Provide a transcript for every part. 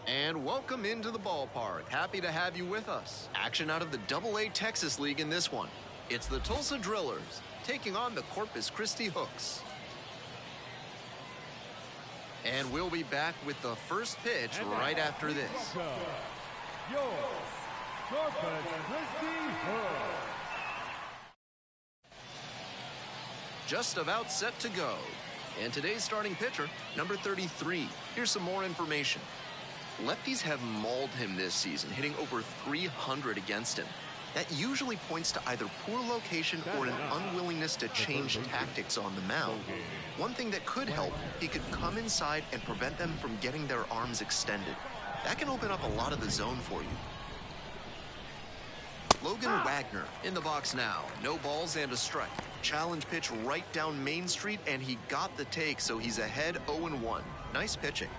And welcome into the ballpark. Happy to have you with us. Action out of the AA Texas League in this one. It's the Tulsa Drillers taking on the Corpus Christi Hooks. And we'll be back with the first pitch right after this. Your Corpus Christi Hooks. Just about set to go. And today's starting pitcher, number 33. Here's some more information. Lefties have mauled him this season, hitting over 300 against him. That usually points to either poor location or an unwillingness to change tactics on the mound. One thing that could help, he could come inside and prevent them from getting their arms extended. That can open up a lot of the zone for you. Logan Wagner in the box now. No balls and a strike. Challenge pitch right down Main Street, and he got the take, so he's ahead 0-1. Nice pitching.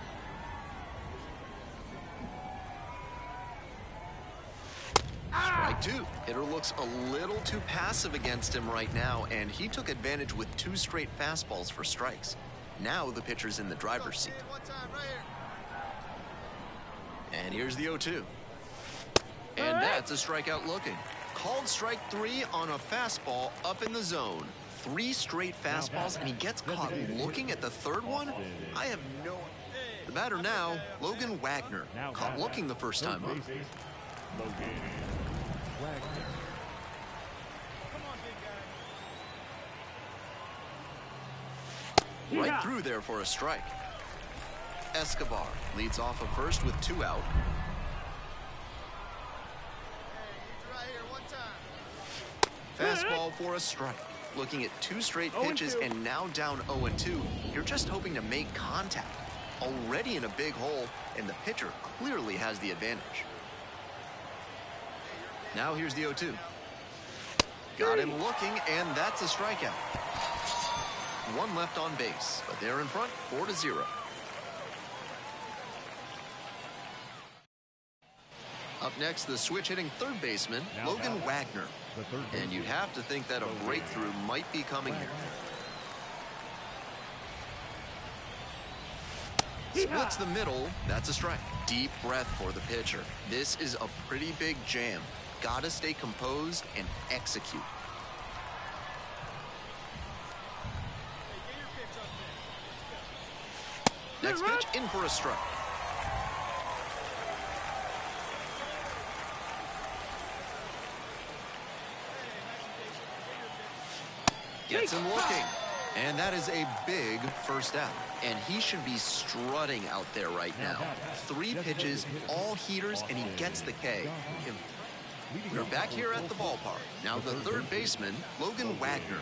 Strike two. Hitter looks a little too passive against him right now, and he took advantage with 2 straight fastballs for strikes. Now the pitcher's in the driver's seat. And here's the 0-2. And that's a strikeout looking. Called strike 3 on a fastball up in the zone. 3 straight fastballs, and he gets caught looking at the third one? I have no idea. The batter now, Logan Wagner. Caught looking the first time up. Right through there for a strike. Escobar leads off of first with 2 out. Fastball for a strike. Looking at 2 straight pitches and now down 0-2. You're just hoping to make contact. Already in a big hole, and the pitcher clearly has the advantage. Now here's the 0-2. Got him looking, and that's a strikeout. 1 left on base, but they're in front 4-0. Up next, the switch-hitting third baseman, Logan Wagner. And you'd have to think that a breakthrough might be coming here. Splits the middle. That's a strike. Deep breath for the pitcher. This is a pretty big jam. Gotta stay composed and execute. Next pitch, in for a strike. Gets him looking. And that is a big first out. And he should be strutting out there right now. 3 pitches, all heaters, and he gets the K. We're back here at the ballpark. Now the third baseman, Logan Wagner.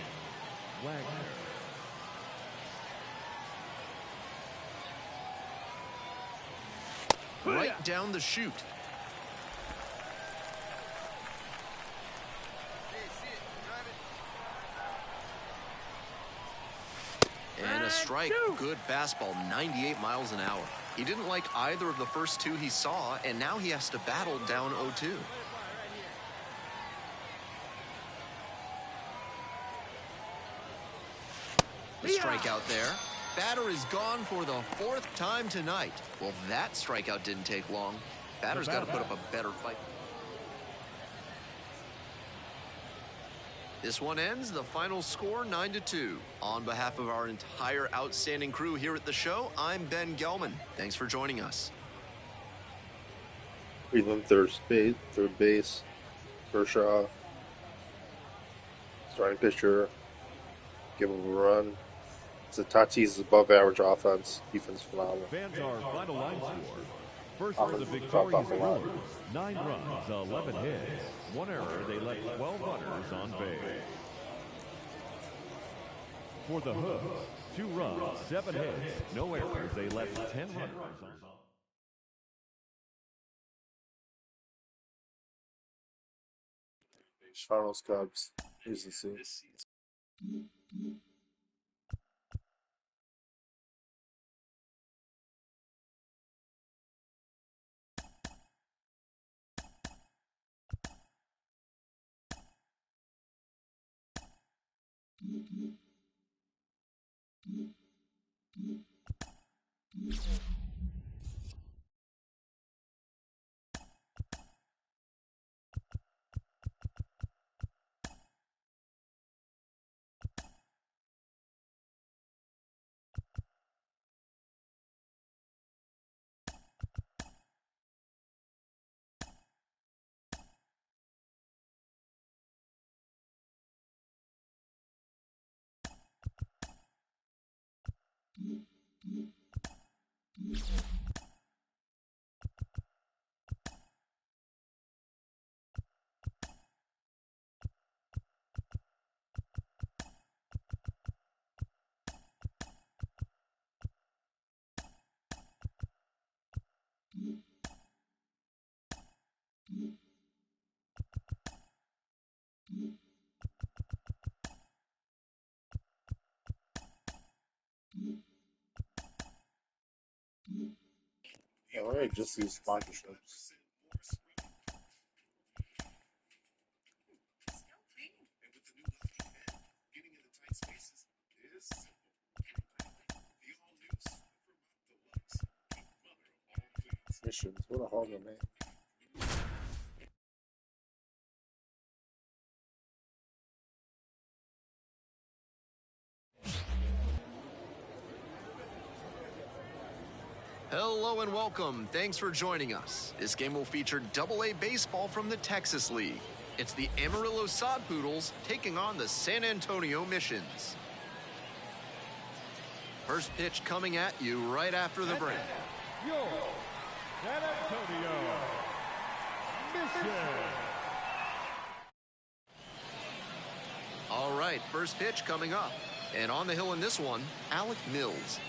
Right down the chute. And a strike. Good fastball, 98 miles an hour. He didn't like either of the first 2 he saw, and now he has to battle down 0-2. The strikeout there. Batter is gone for the 4th time tonight. Well, that strikeout didn't take long. Batter's got to put up a better fight. This one ends the final score 9-2. On behalf of our entire outstanding crew here at the show, I'm Ben Gelman. Thanks for joining us. Cleveland third base, Kershaw, starting pitcher, give him a run. It's a Tatis above average offense, defense phenomenal. Fans are final line score. First for the victorious Brewers, 9 runs, 11 hits, 1 error. They left 12 runners on base. For the Hooks, 2 runs, 7 hits, no errors. They left 10 runners on base. Cardinals, Cubs. Here's the scene. All right, just these sponsorships. Missions. What a hog, man. Hello and welcome. Thanks for joining us. This game will feature Double-A baseball from the Texas League. It's the Amarillo Sod Poodles taking on the San Antonio Missions. First pitch coming at you right after the break. Your San Antonio Mission. All right, first pitch coming up. And on the hill in this one, Alec Mills.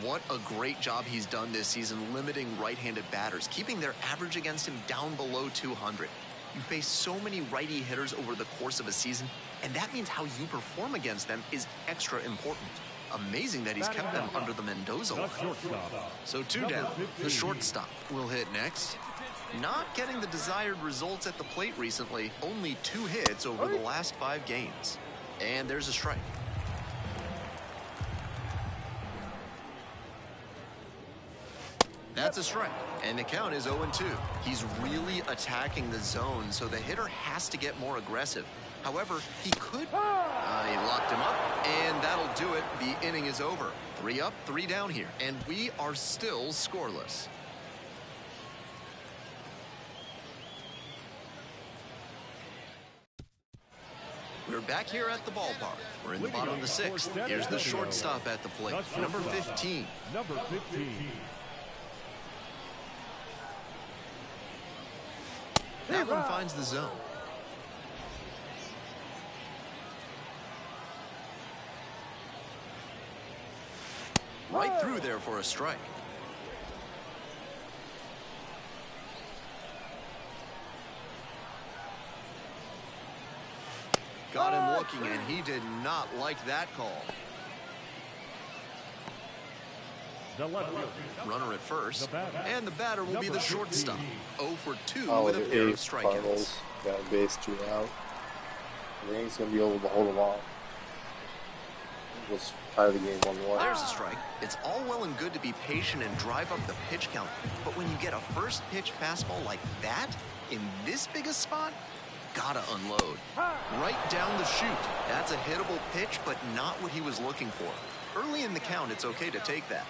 What a great job he's done this season limiting right-handed batters, keeping their average against him down below 200. You face so many righty hitters over the course of a season, and that means how you perform against them is extra important. Amazing that he's kept them under the Mendoza line. So 2 down. The shortstop will hit next. Not getting the desired results at the plate recently. Only 2 hits over the last 5 games. And there's a strike. That's a strike, and the count is 0-2. He's really attacking the zone, so the hitter has to get more aggressive. However, he could... he locked him up, and that'll do it. The inning is over. 3 up, 3 down here, and we are still scoreless. We're back here at the ballpark. We're in the bottom of the 6th. Here's the shortstop at the plate, number 15. Number 15. That one finds the zone. Right through there for a strike. Got him looking, and he did not like that call. Runner at first, and the batter will be the shortstop. 0 for 2 with a pair of strikeouts. Got base 2 out. I think he's going to be able to hold them off. Just tie the game 1-1. There's a strike. It's all well and good to be patient and drive up the pitch count, but when you get a first pitch fastball like that in this big a spot, gotta unload. Right down the chute. That's a hittable pitch, but not what he was looking for. Early in the count, it's okay to take that.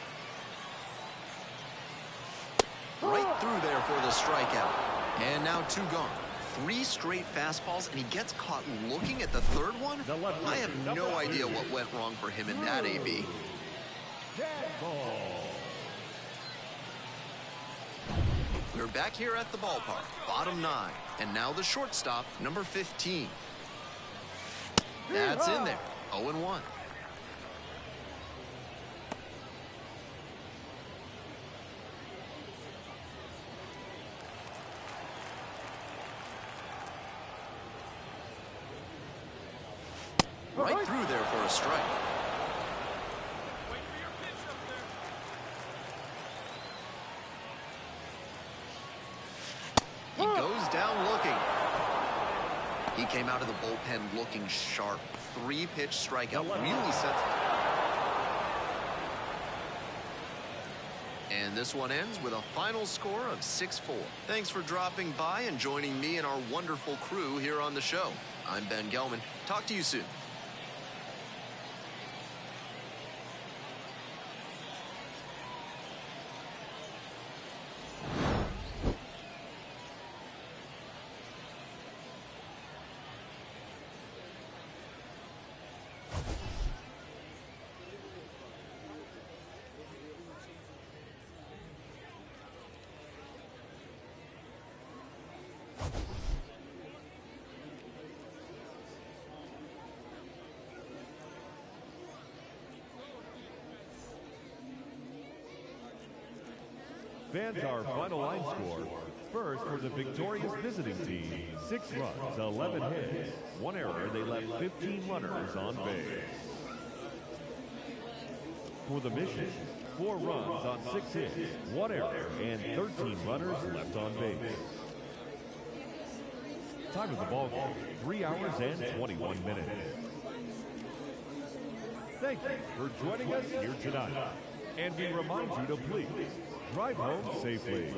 Right through there for the strikeout. And now 2 gone. 3 straight fastballs, and he gets caught looking at the 3rd one. I have no idea what went wrong for him in that AB. We're back here at the ballpark, bottom 9. And now the shortstop, number 15. That's in there, 0-1. Right through there for a strike. He goes down looking. He came out of the bullpen looking sharp. 3-pitch strikeout really sets. And this one ends with a final score of 6-4. Thanks for dropping by and joining me and our wonderful crew here on the show. I'm Ben Gelman. Talk to you soon. Fans, our final line score. First, for the victorious visiting team, 6 runs, 11 hits, 1 error. They left 15 runners on base. For the Mission, 4 runs on 6 hits, 1 error, and 13 runners left on base. Time of the ball game, 3 hours and 21 minutes. Thank you for joining us here tonight. And we remind you to please drive home safely.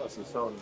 That's his own.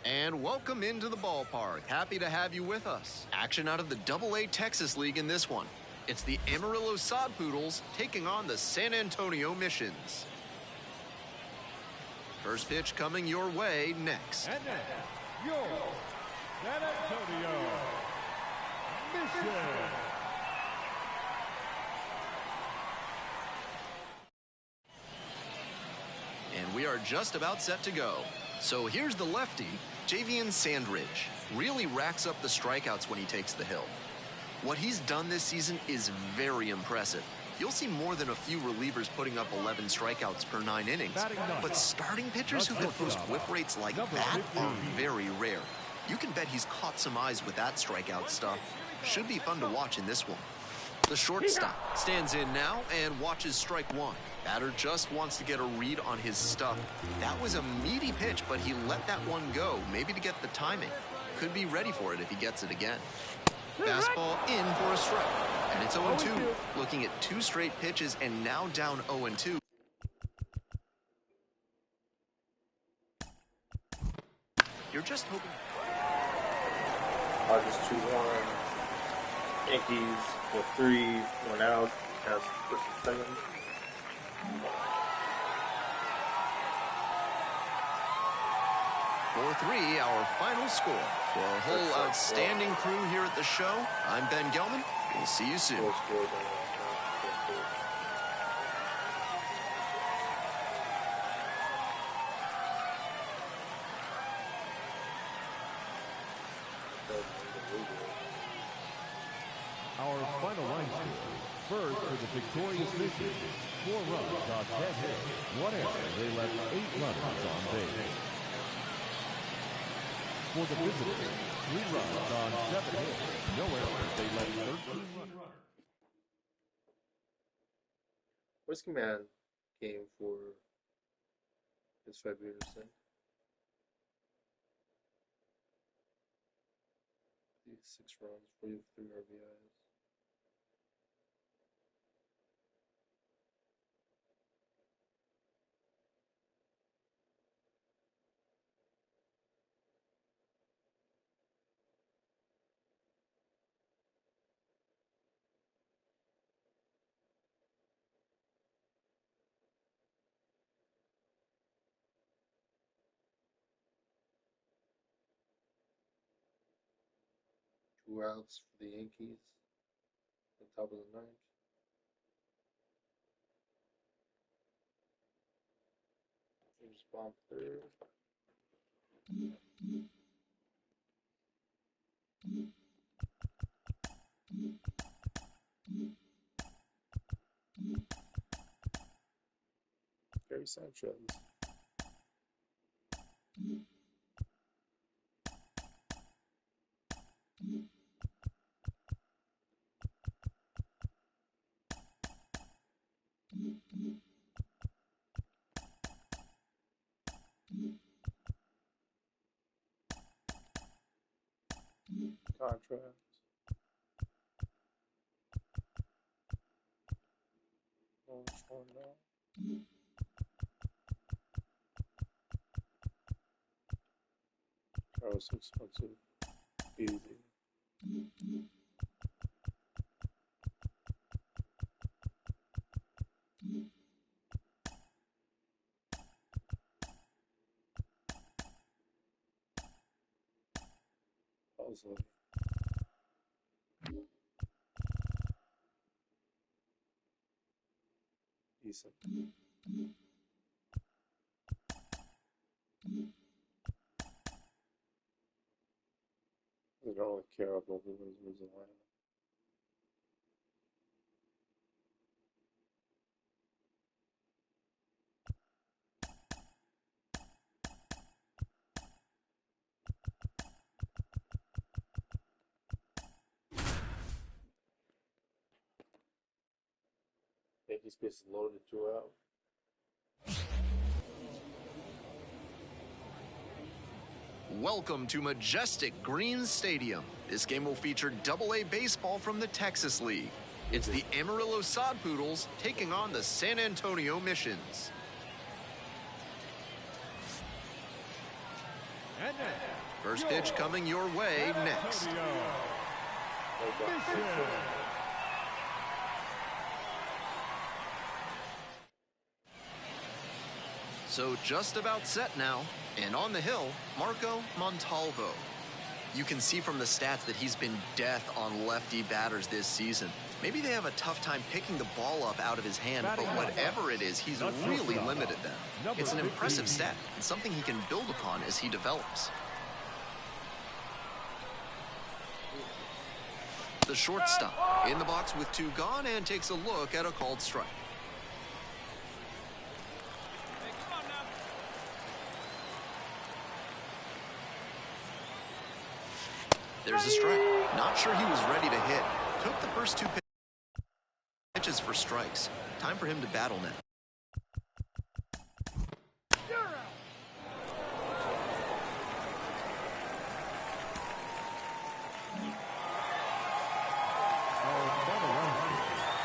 And welcome into the ballpark. Happy to have you with us. Action out of the AA Texas League in this one. It's the Amarillo Sod Poodles taking on the San Antonio Missions. First pitch coming your way next. And now, your San Antonio Mission. And we are just about set to go. So here's the lefty, Javian Sandridge. Really racks up the strikeouts when he takes the hill. What he's done this season is very impressive. You'll see more than a few relievers putting up 11 strikeouts per 9 innings. But starting pitchers who can post whip rates like that are very rare. You can bet he's caught some eyes with that strikeout stuff. Should be fun to watch in this one. The shortstop stands in now and watches strike one. Batter just wants to get a read on his stuff. That was a meaty pitch, but he let that one go, maybe to get the timing. Could be ready for it if he gets it again. Fastball in for a strike, and it's 0-2. Looking at 2 straight pitches and now down 0-2. You're just hoping. Dodgers 2-1. Yankees with 3, 1 out. Has first and second. 4-3, our final score. For our whole outstanding crew here at the show, I'm Ben Gelman. We'll see you soon. Our final line score. First for the victorious Mission, 4 runs on 10 hits, 1 error. They left 8 runners on base. For the visitors, 3 runs on 7 hits, no errors. They left 13 runners. Whiskey Man came for his February. 6 runs, 43 RBIs. Two outs for the Yankees at the top of the ninth. Here's bomb third. Gary Sanchez. Contract. One now. That was expensive. Easy. Also. Decent. They don't really care about who moves the line. Yankees bases loaded, 2 out. Welcome to Majestic Greens Stadium. This game will feature Double-A baseball from the Texas League. It's the Amarillo Sod Poodles taking on the San Antonio Missions. And now, First pitch coming your way next. So just about set now, and on the hill, Marco Montalvo. You can see from the stats that he's been death on lefty batters this season. Maybe they have a tough time picking the ball up out of his hand, but whatever it is, he's really limited them. It's an impressive stat and something he can build upon as he develops. The shortstop in the box with 2 gone and takes a look at a called strike. There's a strike. Not sure he was ready to hit. Took the first 2 pitches for strikes. Time for him to battle now.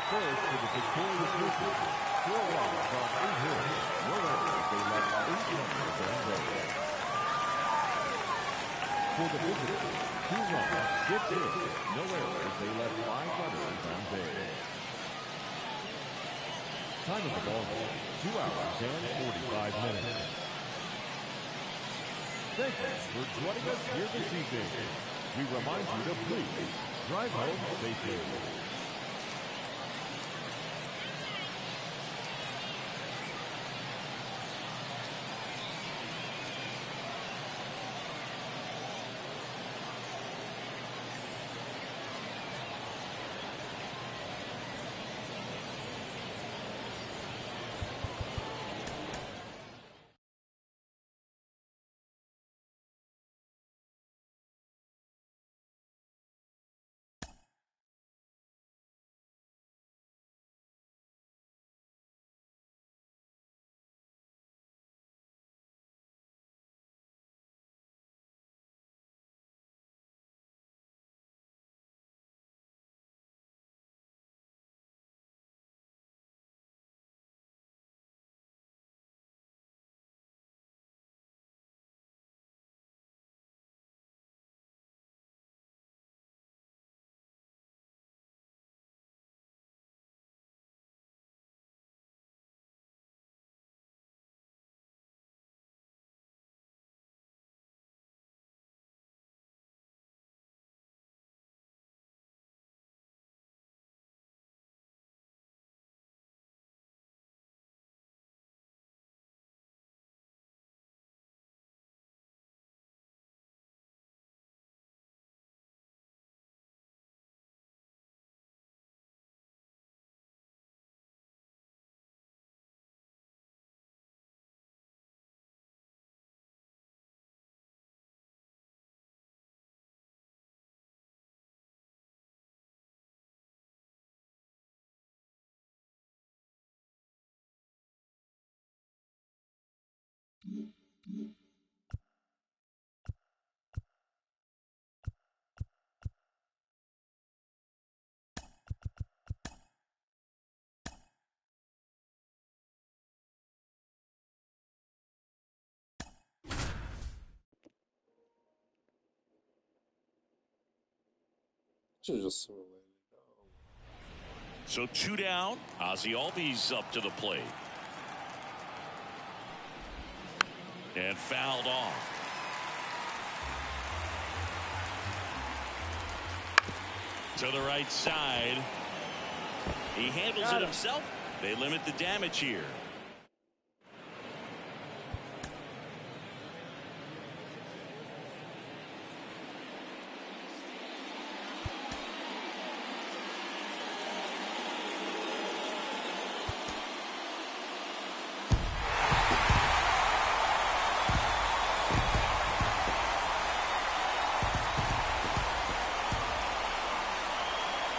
First for the victorious Missions. 4 runs on 8 hits. No errors. They left 8 runners on base. For the visitors, 2 runs, 6 hits. No errors. They left 5 runners on base. Time of the ball game, 2 hours and 45 minutes. Thank you for joining us here this evening. We remind you to please drive home safely. Should just throw it. So 2 down. Ozzie Albies up to the plate. And fouled off. To the right side. He handles it himself. They limit the damage here.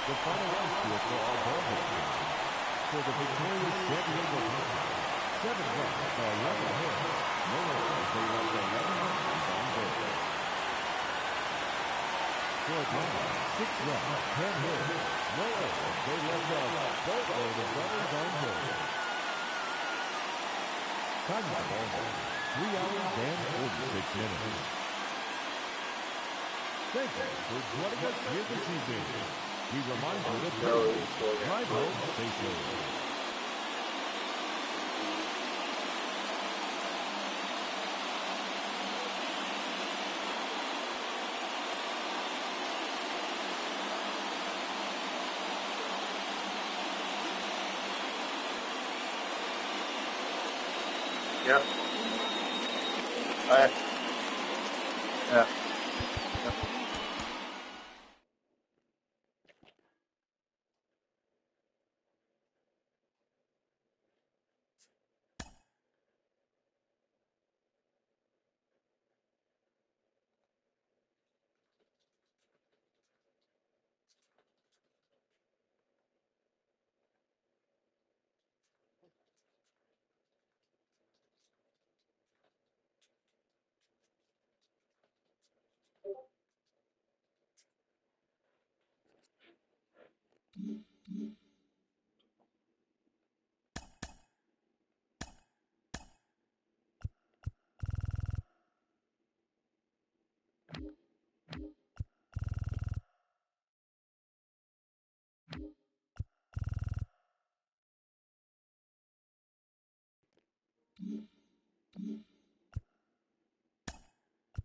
The final out score for our ball game. For the victorious 11 hits. No errors. They left 11 runners on base. For Atlanta, 6 runs, 10 hits. No errors. They left a boatload of runners on base. Time of the ball game, 3 hours and 46 minutes. Thank you for joining us here this evening. We remind you to drive home safely. Yeah. Yeah. Yeah.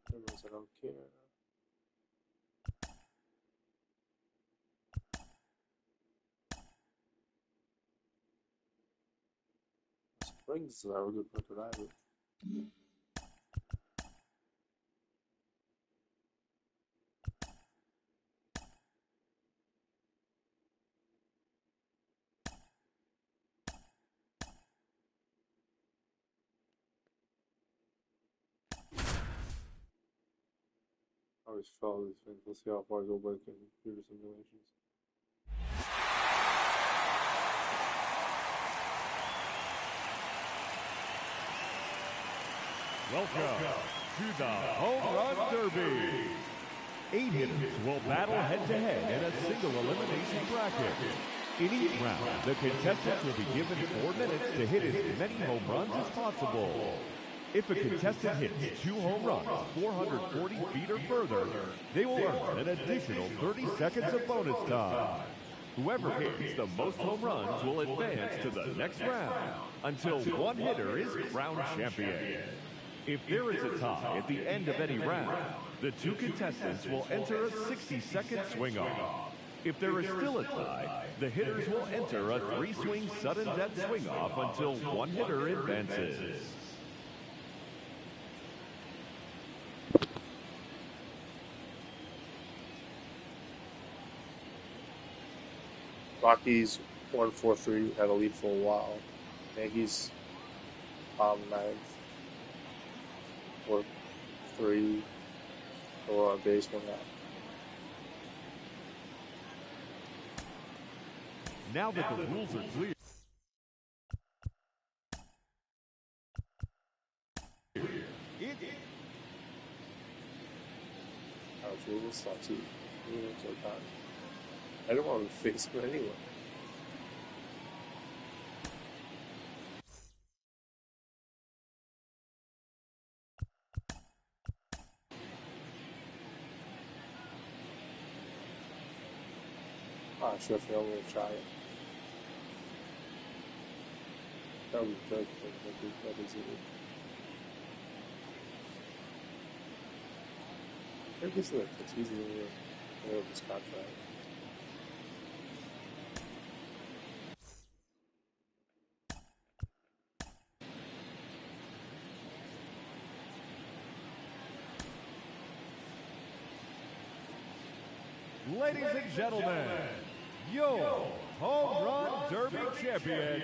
Everyone's I don't care. Springs is a good for driver. I always follow these things. Let's see how far they'll work in computer simulations. Welcome to the Home Run Derby. 8 hitters will battle head-to-head in a single elimination bracket. In each round, the contestants will be given 4 minutes to hit as many home runs as possible. If a contestant hits 2 home runs 440 feet or further, they will earn an additional 30 seconds of bonus time. Whoever hits the most home runs will advance to the next round until one hitter is crowned champion. If there is a tie at the end of any round, the 2 contestants will enter a 60-second swing-off. If there is still a tie, the hitters will enter a 3-swing sudden death swing-off until one hitter advances. Rockies 1-4-3 had a lead for a while. Yankees 9th. 4-3 or on base, 1 out. Now that the rules are clear. Rodriguez, not too. I don't want to face him anyway. Sheffield, I'm going to try it. That would be good. That is it. I guess it's easy to know this contract. Ladies and gentlemen, your Home Run Derby champion,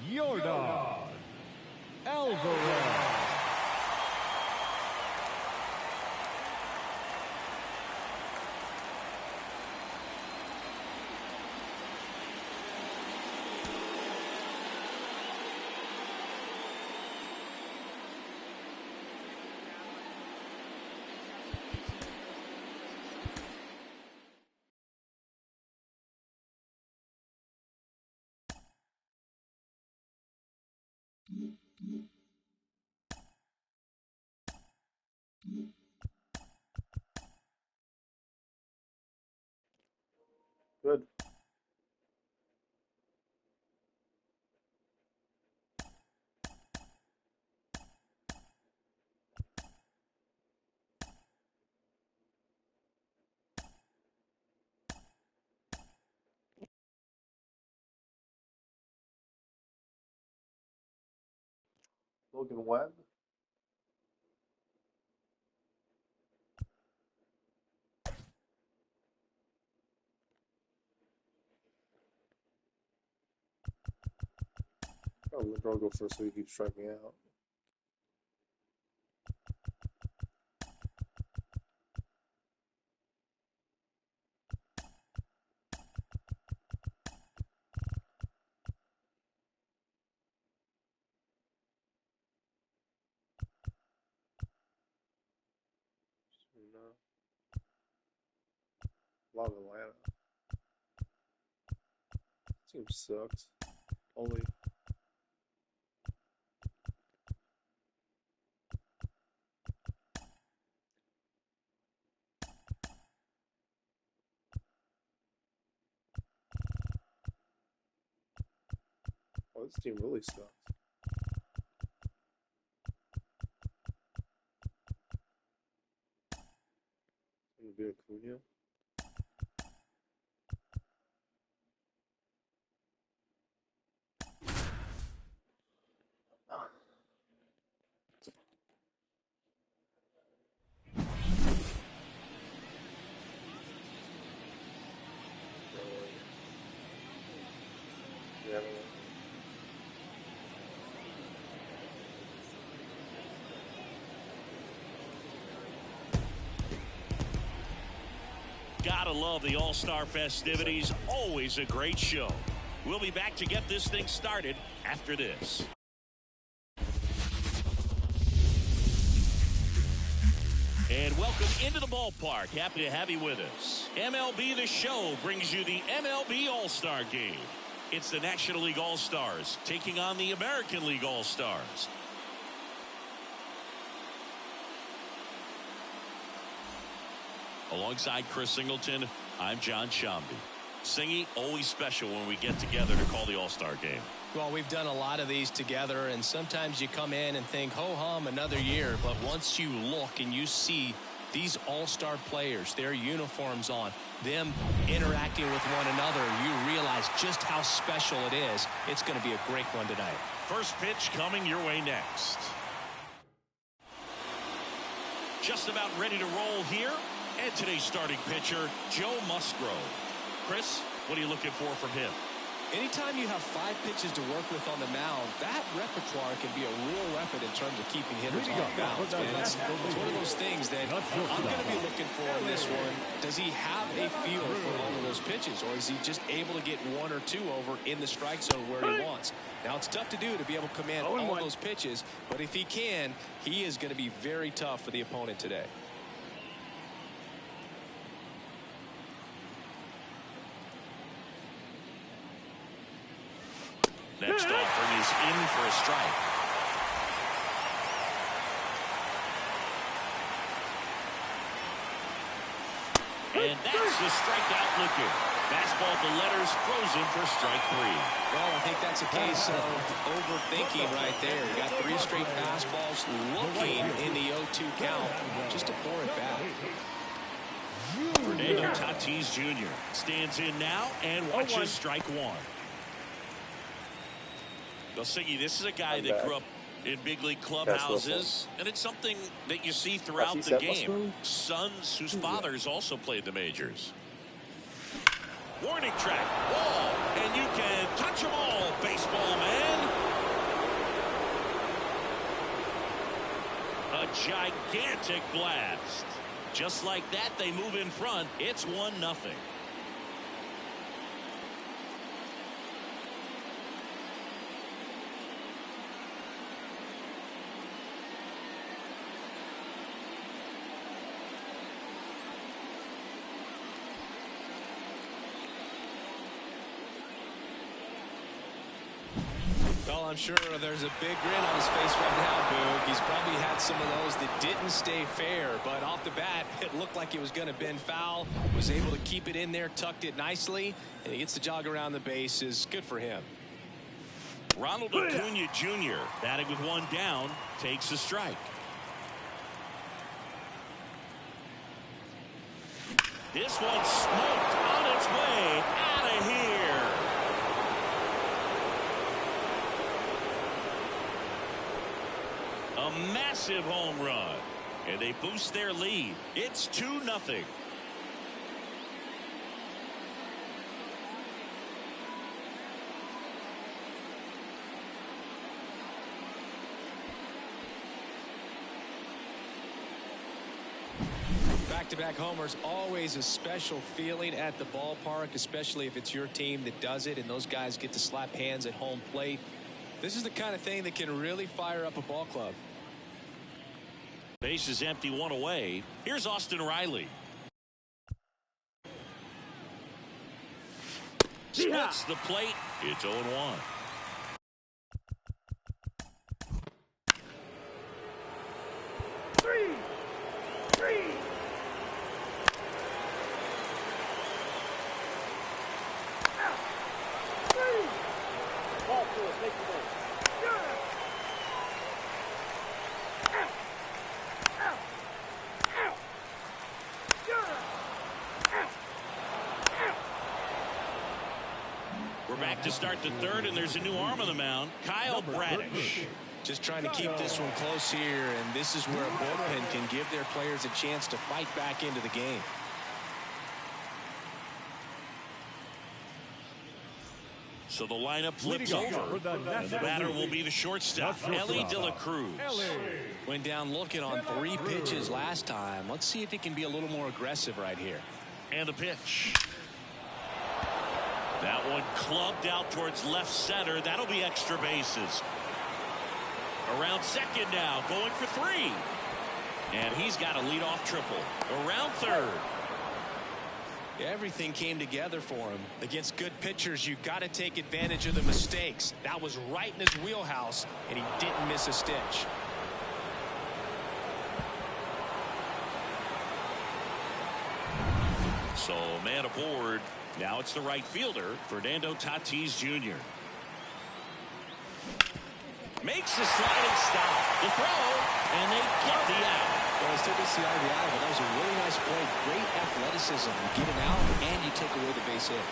Yordan Alvarez. Good. Logan Webb. Oh, let Girl go first so he keeps striking out. A lot of Atlanta. Team sucks. Only. Oh, this team really sucks. Gonna be Acuna. Yeah, Gotta love the All-Star festivities. Always a great show. We'll be back to get this thing started after this. And welcome into the ballpark. Happy to have you with us. MLB The Show brings you the MLB All-Star Game. It's the National League All-Stars taking on the American League All-Stars. Alongside Chris Singleton, I'm John Shambi. Singy, always special when we get together to call the All-Star Game. Well, we've done a lot of these together, and sometimes you come in and think, ho-hum, another year. But once you look and you see these all-star players, their uniforms on, them interacting with one another, you realize just how special it is. It's going to be a great one tonight. First pitch coming your way next. Just about ready to roll here. And today's starting pitcher, Joe Musgrove. Chris, what are you looking for from him? Anytime you have 5 pitches to work with on the mound, that repertoire can be a real weapon in terms of keeping hitters off balance. It's one of those things that I'm going to be looking for in this one. Does he have a feel for all of those pitches, or is he just able to get 1 or 2 over in the strike zone where he wants? Now, it's tough to do, to be able to command all of those pitches, but if he can, he is going to be very tough for the opponent today. Next offering is in for a strike. And that's the strikeout looking. Fastball at the letters, frozen for strike 3. Well, I think that's a case of overthinking right there. You got 3 straight fastballs looking in the 0-2 count, just to pour it back. Fernando Tatis Jr. stands in now and watches strike 1. Well, Siggy, this is a guy that grew up in big league clubhouses, and it's something that you see throughout the game. Sons whose fathers also played the majors. Warning track, wall, and you can touch them all, baseball man. A gigantic blast. Just like that, they move in front. It's 1-0. Well, I'm sure there's a big grin on his face right now, Boog. He's probably had some of those that didn't stay fair, but off the bat, it looked like it was going to bend foul. Was able to keep it in there, tucked it nicely, and he gets the jog around the bases. Good for him. Ronald Acuna Jr., batting with one down, takes a strike. This one's smoked on its way out of here. A massive home run, and they boost their lead. It's 2-0. Back-to-back homers, always a special feeling at the ballpark, especially if it's your team that does it and those guys get to slap hands at home plate. This is the kind of thing that can really fire up a ball club. Base is empty, one away. Here's Austin Riley. Splits the plate. It's 0-1. Three. Ball four, take the ball. We're back to start the third, and there's a new arm on the mound, Kyle Bradish. Just trying to keep this one close here, and this is where a bullpen can give their players a chance to fight back into the game. So the lineup flips over, and the batter will be the shortstop, Elly De La Cruz. Went down looking on 3 pitches last time. Let's see if he can be a little more aggressive right here. And the pitch. That one clubbed out towards left center. That'll be extra bases. Around second now, going for 3. And he's got a leadoff triple. Around third. Everything came together for him. Against good pitchers, you've got to take advantage of the mistakes. That was right in his wheelhouse, and he didn't miss a stitch. So man aboard. Now it's the right fielder, Fernando Tatis Jr. Makes the sliding stop. The throw, and they get the out. Well, I still didn't see out of the out, but that was a really nice play. Great athleticism. You get him out, and you take away the base hit.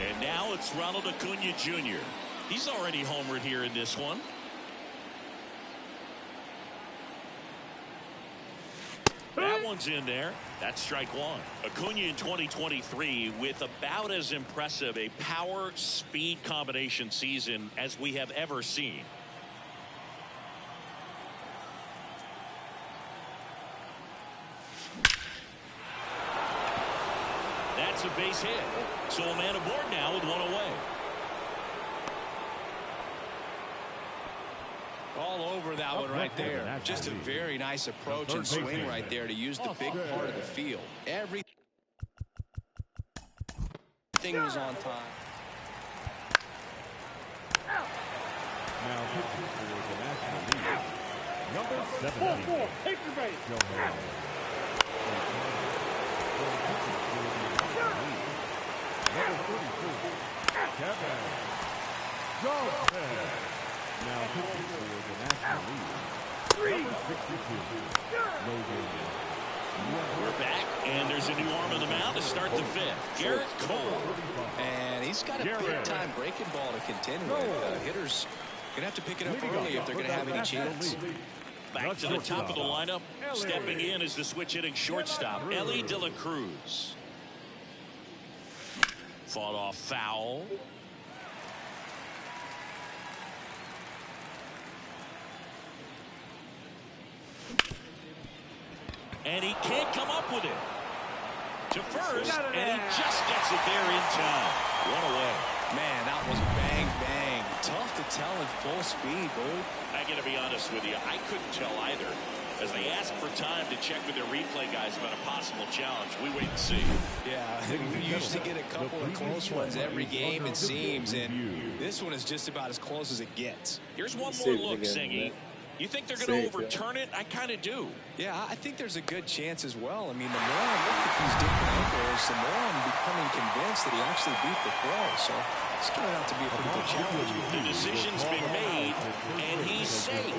And now it's Ronald Acuna Jr. He's already homered here in this one. That one's in there. That's strike one. Acuna in 2023 with about as impressive a power-speed combination season as we have ever seen. That's a base hit. So a man aboard now with one away. All over that one right there. Just a very nice approach and swing right there to use the big part of the field. Everything was on time. Now pitching for the National League, number 17. Take your base. Number 33, Kevin Johnson. Now pitching for the National League, number 62, Logan. We're back, and there's a new arm on the mound to start the fifth. Garrett Cole. And he's got a big-time breaking ball to contend with. Hitters going to have to pick it up early if they're going to have any chance. Back to the top of the lineup. Stepping in is the switch-hitting shortstop, Elly De La Cruz. Fought off foul. And he can't come up with it. To first, and he just gets it there in time. One away. Man, that was bang, bang. Tough to tell at full speed, Boo. I got to be honest with you, I couldn't tell either. as they ask for time to check with their replay guys about a possible challenge. We wait and see. Yeah, we usually get a couple of close ones every game, it seems, and this one is just about as close as it gets. Here's one more look, Singy. You think they're going to overturn it? I kind of do. Yeah, I think there's a good chance as well. I mean, the more I look at these different angles, the more I'm becoming convinced that he actually beat the throw. So it's turned out to be a pretty good challenge. The decision's been made, and he's safe.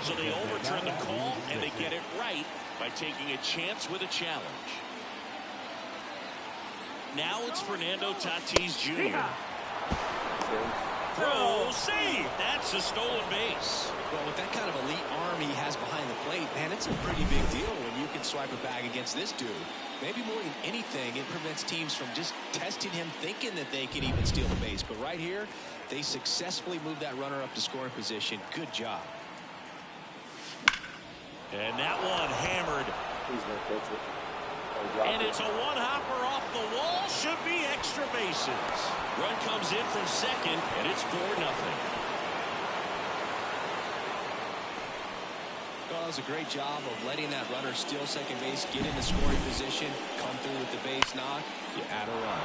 So they overturn the call, and they get it right by taking a chance with a challenge. Now it's Fernando Tatis Jr. Throw, save. That's a stolen base. Well, with that kind of elite arm he has behind the plate, man, it's a pretty big deal when you can swipe a bag against this dude. Maybe more than anything, it prevents teams from just testing him thinking that they can even steal the base. But right here, they successfully moved that runner up to scoring position. Good job. And that one hammered. He's going to catch it. And it's a one-hopper off the wall. Should be extra bases. Run comes in from second, and it's 4-0. Well, it was a great job of letting that runner steal second base, get in the scoring position, come through with the base knock. You add a run.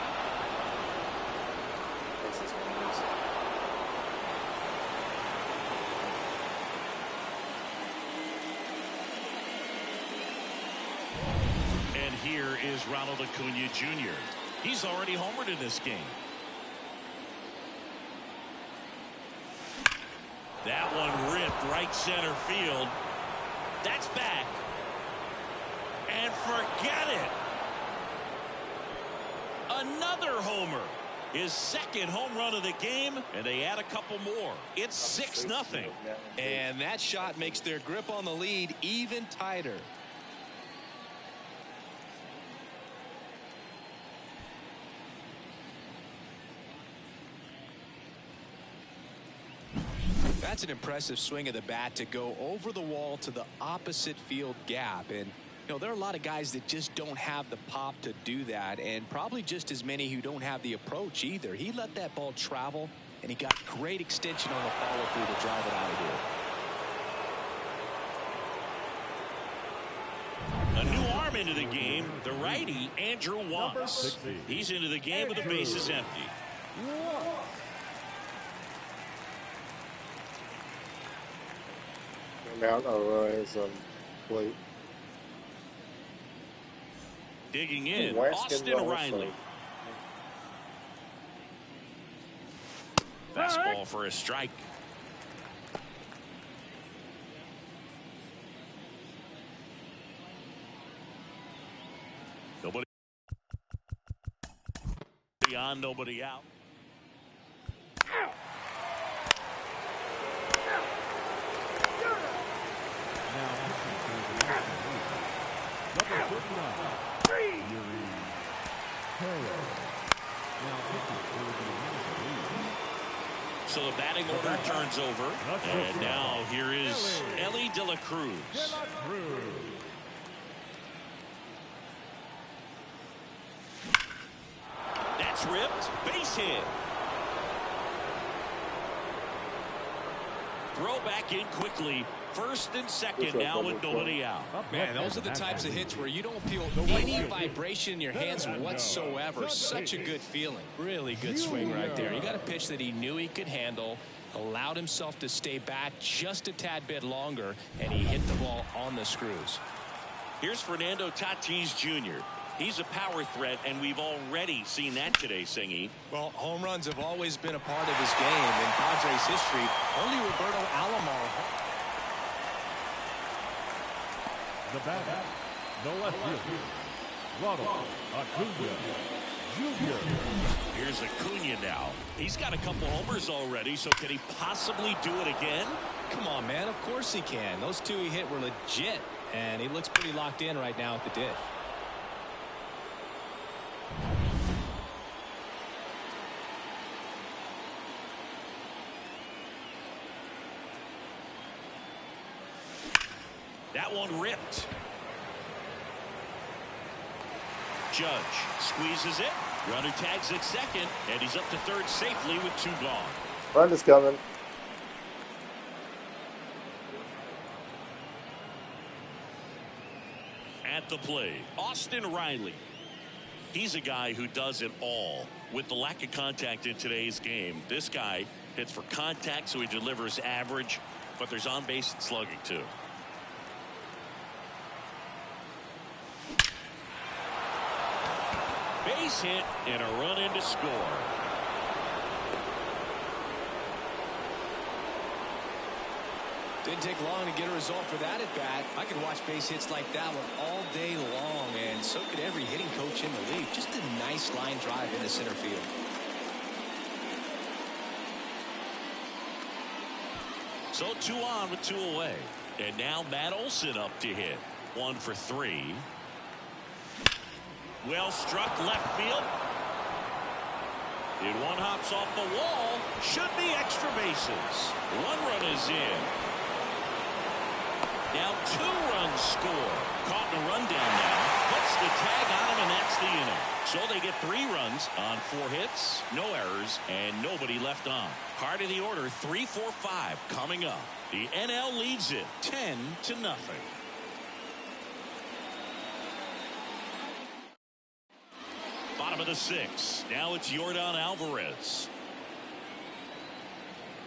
And here is Ronald Acuna Jr. He's already homered in this game. That one ripped right center field. That's back. And forget it. Another homer. His second home run of the game, and they add a couple more. It's 6-0. And that shot makes their grip on the lead even tighter. That's an impressive swing of the bat to go over the wall to the opposite field gap. And, you know, there are a lot of guys that just don't have the pop to do that, and probably just as many who don't have the approach either. He let that ball travel, and he got great extension on the follow-through to drive it out of here. A new arm into the game, the righty, Andrew Wantz. He's into the game with the bases empty. Mount his plate. Digging in, Austin Riley. Fastball for a strike. Nobody on, nobody out. So the batting order turns over, and now here is Elly De La Cruz. That's ripped, base hit. Throw back in quickly. First and second now with nobody out. Man, those are the types of hits where you don't feel any vibration in your hands whatsoever. Such a good feeling. Really good swing right there. You got a pitch that he knew he could handle, allowed himself to stay back just a tad bit longer, and he hit the ball on the screws. Here's Fernando Tatis Jr. He's a power threat, and we've already seen that today, Singy. Well, home runs have always been a part of his game. In Padres history, only Roberto Alomar. The batter, no left field, Ronald Acuna Jr. Here's Acuna now. He's got a couple homers already, so can he possibly do it again? Come on, man. Of course he can. Those two he hit were legit, and he looks pretty locked in right now at the dish. That one ripped. Judge squeezes it. Runner tags at second, and he's up to third safely with 2 gone. Run is coming. At the plate, Austin Riley. He's a guy who does it all. With the lack of contact in today's game, this guy hits for contact, so he delivers average, but there's on base and slugging too. Base hit and a run in to score. Didn't take long to get a result for that at bat. I could watch base hits like that one all day long, and so could every hitting coach in the league. Just a nice line drive into center field. So 2 on with 2 away. And now Matt Olson up to hit. 1 for 3. Well struck left field. And one hops off the wall. Should be extra bases. 1 run is in. Now 2 runs score. Caught in a rundown now. Puts the tag on him, and that's the inning. So they get 3 runs on 4 hits, no errors, and nobody left on. Part of the order, 3, 4, 5 coming up. The NL leads it 10-0. Bottom of the 6th. Now it's Yordan Alvarez.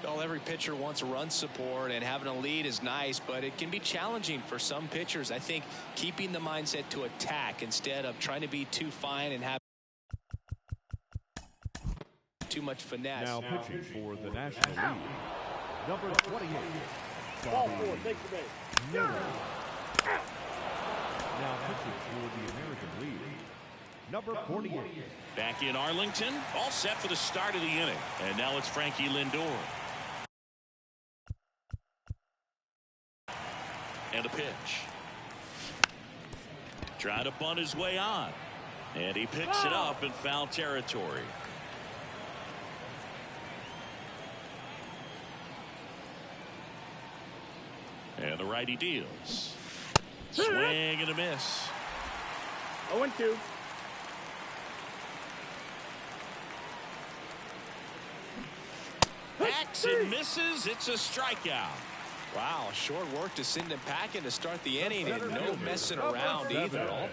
Well, every pitcher wants run support, and having a lead is nice, but it can be challenging for some pitchers. I think keeping the mindset to attack instead of trying to be too fine and have too much finesse. Now pitching for the National League, number 28. Ball 4, take the base. Miller. Now pitching for the American League, number 48. Back in Arlington, all set for the start of the inning. And now it's Frankie Lindor. And a pitch. Trying to bunt his way on. And he picks it up in foul territory. And the righty deals. Swing and a miss. 0-2. Backs and misses. It's a strikeout. Wow, short work to send him packing to start the inning, and no messing around either. All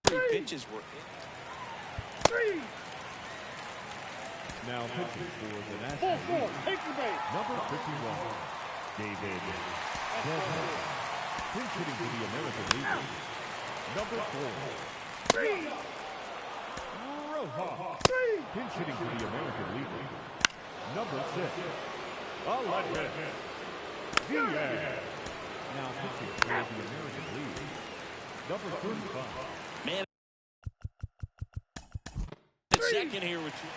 3 pitches were in. Now pitching for the Ball National 4, League, take the base. number 51. David Devon. Pinch hitting for the American League, number 4. Rojas. Pinch hitting for the American League, number 6. Alexis Diaz. Now pitching for the American League, number 35. Man, second here with you.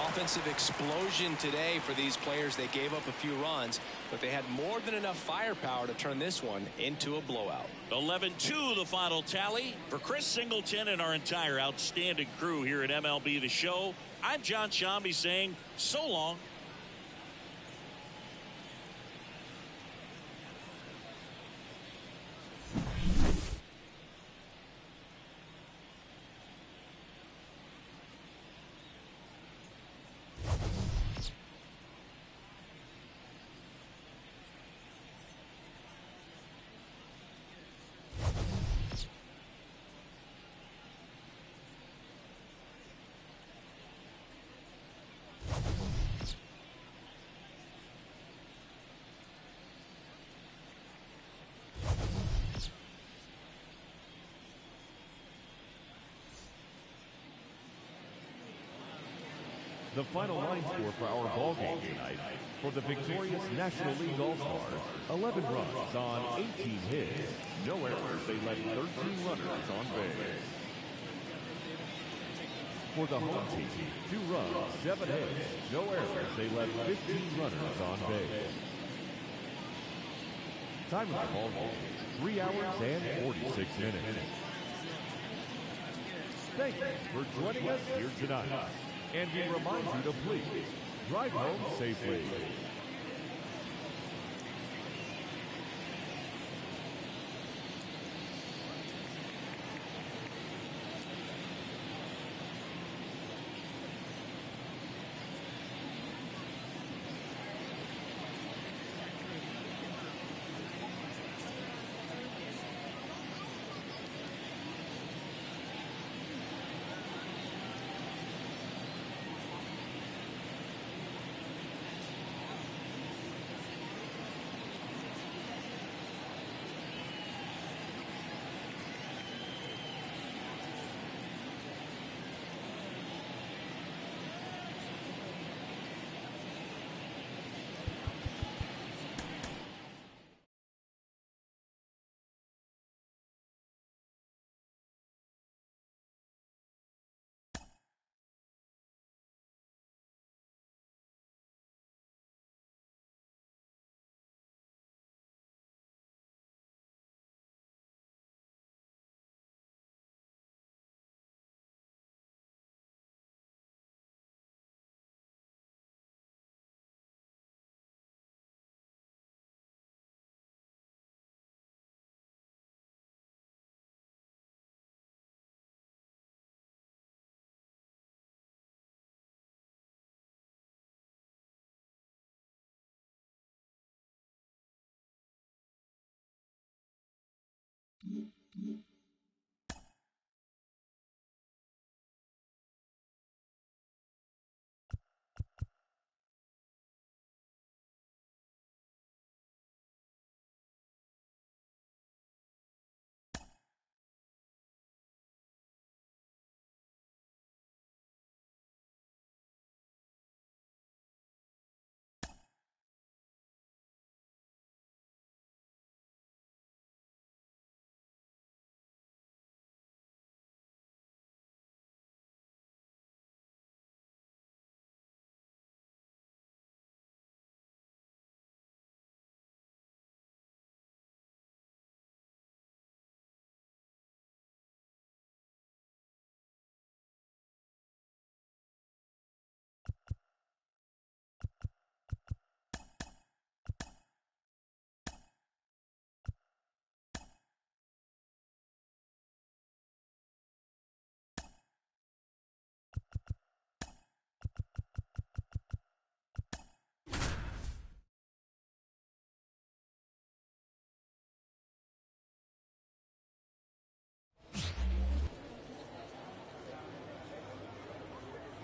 Offensive explosion today for these players. They gave up a few runs, but they had more than enough firepower to turn this one into a blowout. 11-2 the final tally. For Chris Singleton and our entire outstanding crew here at MLB The Show, I'm John Shambi saying so long. The final line score for our ball game tonight: for the victorious National League All-Stars, 11 runs on 18 hits, no errors. They left 13 runners on base. For the home team, 2 runs, 7 hits, no errors. They left 15 runners on base. Time of the ball game, 3 hours and 46 minutes. Thank you for joining us here tonight. And we remind you to please drive home safely.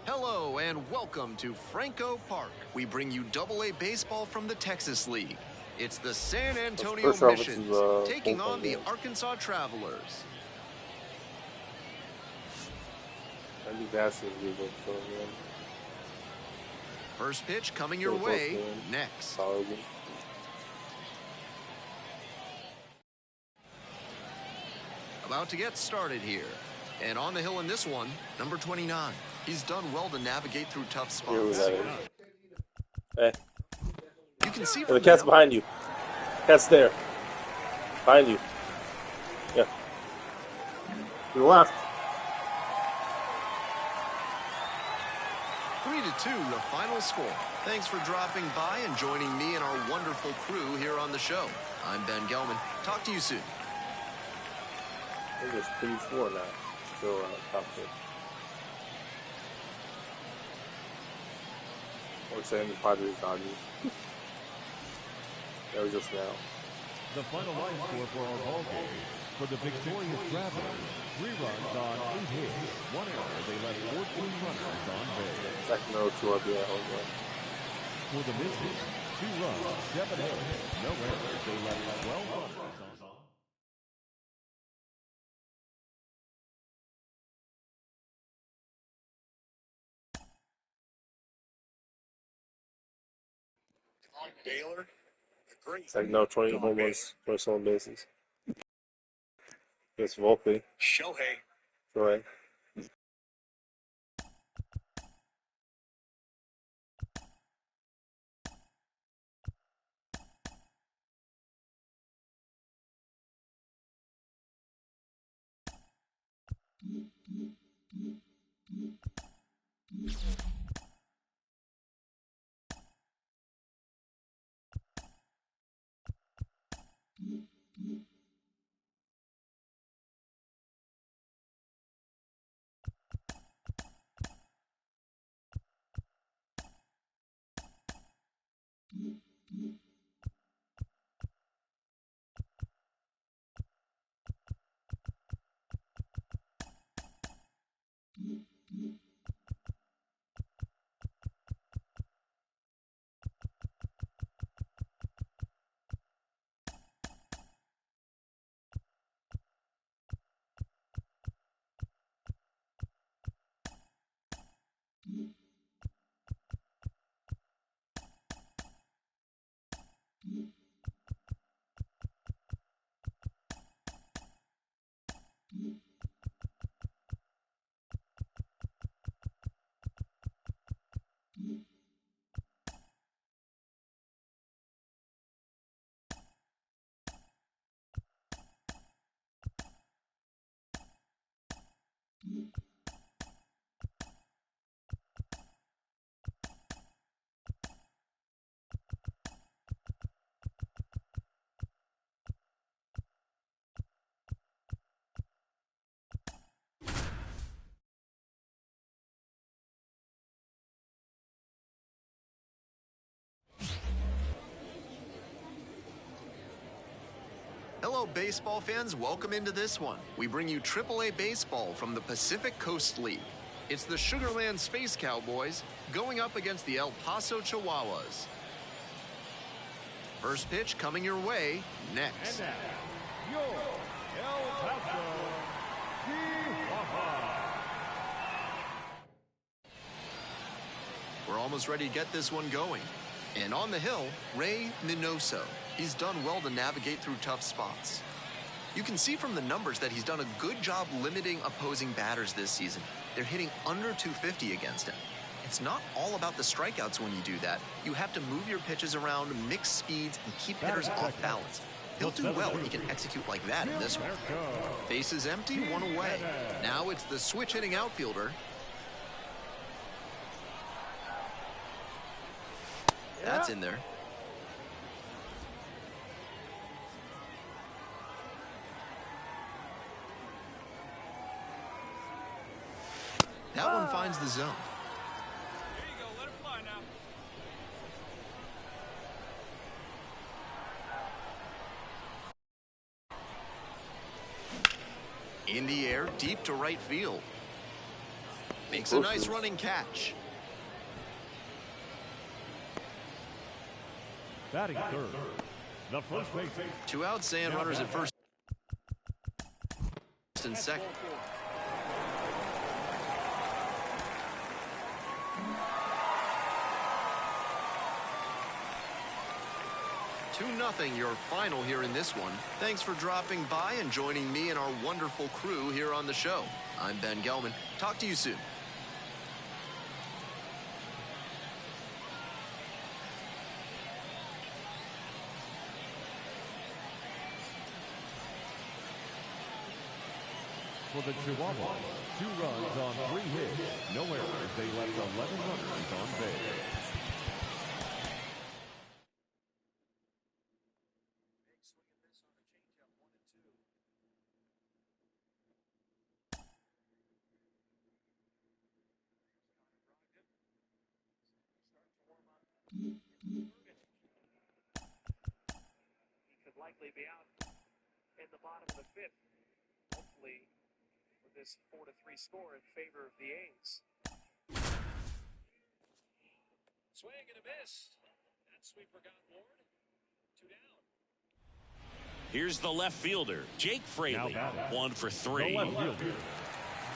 Hello and welcome to Franco Park. We bring you Double-A baseball from the Texas League. It's the San Antonio Missions taking on the Arkansas Travelers. First pitch coming your way next. About to get started here. And on the hill in this one, number 29. He's done well to navigate through tough spots. Hey. You can see the cat's behind you. Cat's there. Behind you. Yeah. To the left. 3-2, the final score. Thanks for dropping by and joining me and our wonderful crew here on the show. I'm Ben Gelman. Talk to you soon. I think it's 3-4 now. Still top 6. Or saying the Padres Dodgers. That was just now. The final line score for our ball game. For the victorious Travelers, 3 runs on 8 hits, 1 error. They left 14 runners on base. Second row, 2 RBI home run. For the Missions, 2 runs, 7 hits, no errors. They left 12 runners on base. Baylor. It's like no 20 home runs, 20 stolen bases. It's Volpe. Shohei. Right. Hello, baseball fans. Welcome into this one. We bring you AAA baseball from the Pacific Coast League. It's the Sugar Land Space Cowboys going up against the El Paso Chihuahuas. First pitch coming your way next. And now, your El Paso Chihuahua. We're almost ready to get this one going. And on the hill, Ray Minoso. He's done well to navigate through tough spots. You can see from the numbers that he's done a good job limiting opposing batters this season. They're hitting under 250 against him. It's not all about the strikeouts when you do that. You have to move your pitches around, mix speeds, and keep hitters off balance. He'll do well when he can execute like that in this one. Bases empty, one away. Now it's the switch-hitting outfielder. That's in there. That one finds the zone. Here you go, let it fly now. In the air, deep to right field. Makes a nice running catch. Batting third, the first baseman. 2 outs and runners at first and second. Two nothing, your final here in this one. Thanks for dropping by and joining me and our wonderful crew here on the show. I'm Ben Gelman. Talk to you soon. For the Chihuahuas, 2 runs on 3 hits, no errors. They left 11 runners on base. He could likely be out in the bottom of the 5th. Hopefully, with this 4-3 score in favor of the A's. Swing and a miss. That sweeper got Ward. 2 down. Here's the left fielder, Jake Fraley, 1 for 3.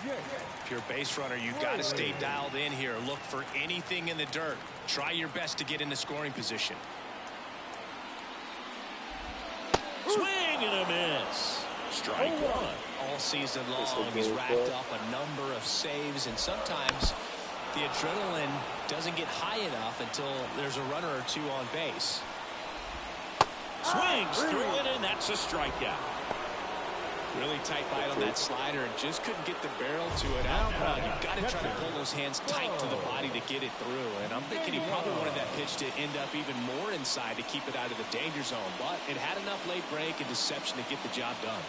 If you're a base runner, you got to stay dialed in here. Look for anything in the dirt. Try your best to get into scoring position. Swing and a miss. Strike 1. All season long, he's racked up a number of saves, and sometimes the adrenaline doesn't get high enough until there's a runner or 2 on base. Swings through it, and that's a strikeout. Really tight bite on that slider and just couldn't get the barrel to it out front. You've got to try to pull those hands tight to the body to get it through. And I'm thinking he probably wanted that pitch to end up even more inside to keep it out of the danger zone. But it had enough late break and deception to get the job done.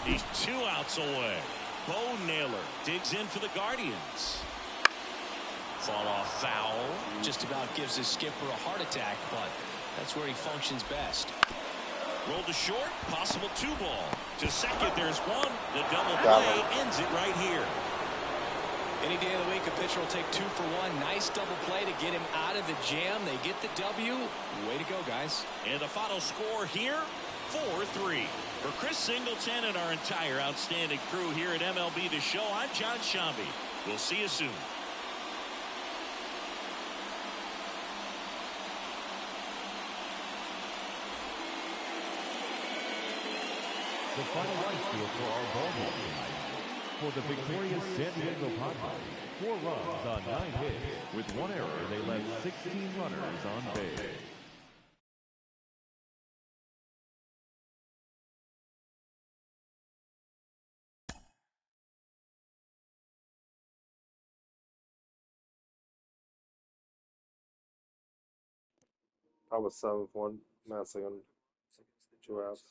He's 2 outs away. Bo Naylor digs in for the Guardians. Fall off foul. Just about gives his skipper a heart attack, but that's where he functions best. Rolled to short, possible 2 ball. To second, there's 1. The double play ends it right here. Any day of the week, a pitcher will take 2 for 1. Nice double play to get him out of the jam. They get the W. Way to go, guys. And the final score here, 4-3. For Chris Singleton and our entire outstanding crew here at MLB The Show, I'm John Shambi. We'll see you soon. The final right field for our ball game tonight. For the victorious San Diego Padres, 4 runs on 9 hits. With 1 error, they left 16 runners on base. I was 7-1, Massey on 2 outs.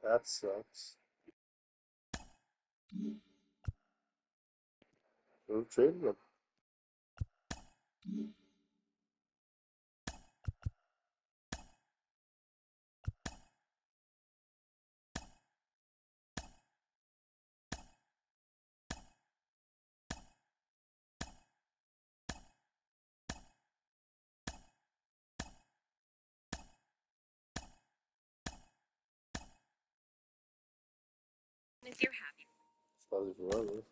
That sucks. Who traded him? If you're happy. Probably forever.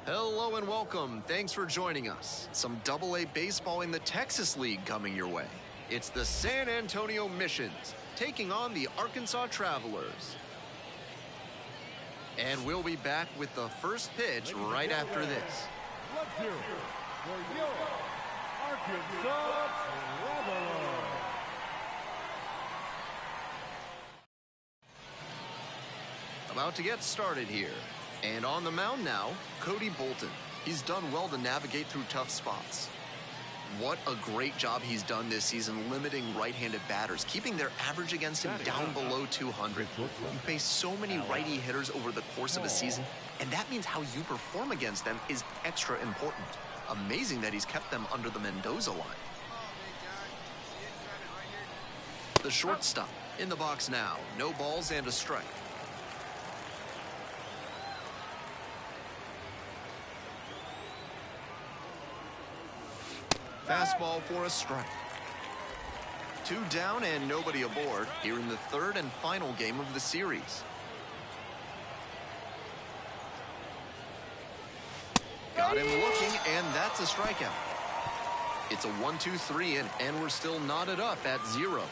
Hello and welcome. Thanks for joining us. Some AA baseball in the Texas League coming your way. It's the San Antonio Missions taking on the Arkansas Travelers. And we'll be back with the first pitch right after this. Let's hear it for your Arkansas Travelers. About to get started here. And on the mound now, Cody Bolton. He's done well to navigate through tough spots. What a great job he's done this season limiting right-handed batters, keeping their average against him down below 200. You face so many righty hitters over the course of a season, and that means how you perform against them is extra important. Amazing that he's kept them under the Mendoza line. The shortstop in the box now. No balls and a strike. Fastball for a strike. 2 down and nobody aboard here in the third and final game of the series. Got him looking, and that's a strikeout. It's a 1-2-3 and we're still knotted up at 0.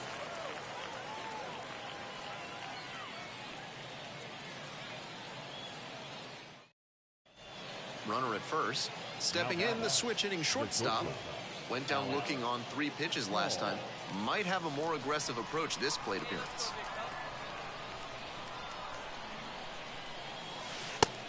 Runner at first. Stepping in, the switch hitting shortstop. Went down looking on 3 pitches last time. Might have a more aggressive approach this plate appearance.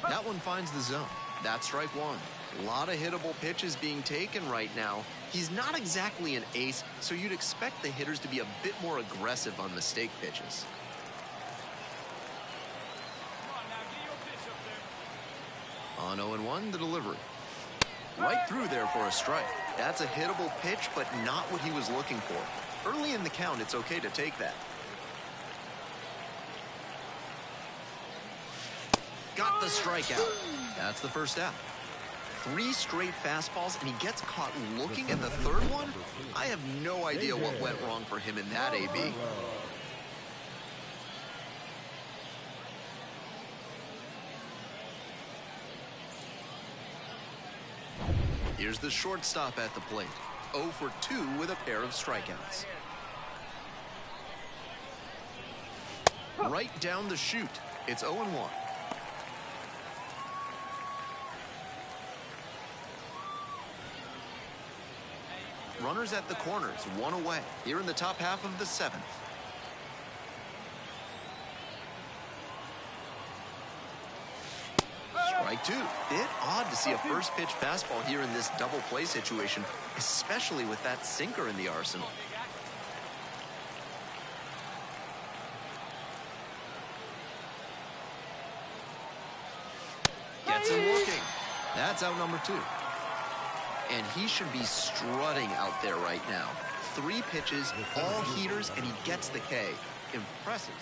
That one finds the zone. That's strike 1. A lot of hittable pitches being taken right now. He's not exactly an ace, so you'd expect the hitters to be a bit more aggressive on mistake pitches. On 0-1, the delivery. Right through there for a strike. That's a hittable pitch, but not what he was looking for. Early in the count, it's okay to take that. Got the strikeout. That's the first out. 3 straight fastballs, and he gets caught looking at the third one. I have no idea what went wrong for him in that, AB. Here's the shortstop at the plate. 0 for 2 with a pair of strikeouts. Right down the chute. It's 0-1. Runners at the corners, 1 away. Here in the top half of the 7th. Strike 2. Bit odd to see a first pitch fastball here in this double play situation, especially with that sinker in the arsenal. Gets him looking. That's out number 2. And he should be strutting out there right now. 3 pitches, all heaters, and he gets the K. Impressive.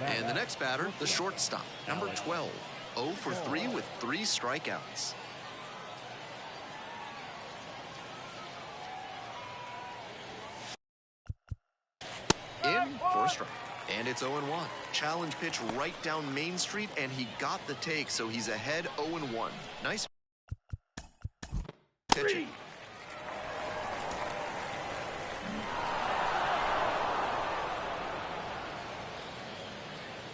And the next batter, the shortstop, number 12. 0 for 3 with 3 strikeouts. In for a strike. And it's 0-1. Challenge pitch right down Main Street, and he got the take, so he's ahead 0-1. Nice pitching.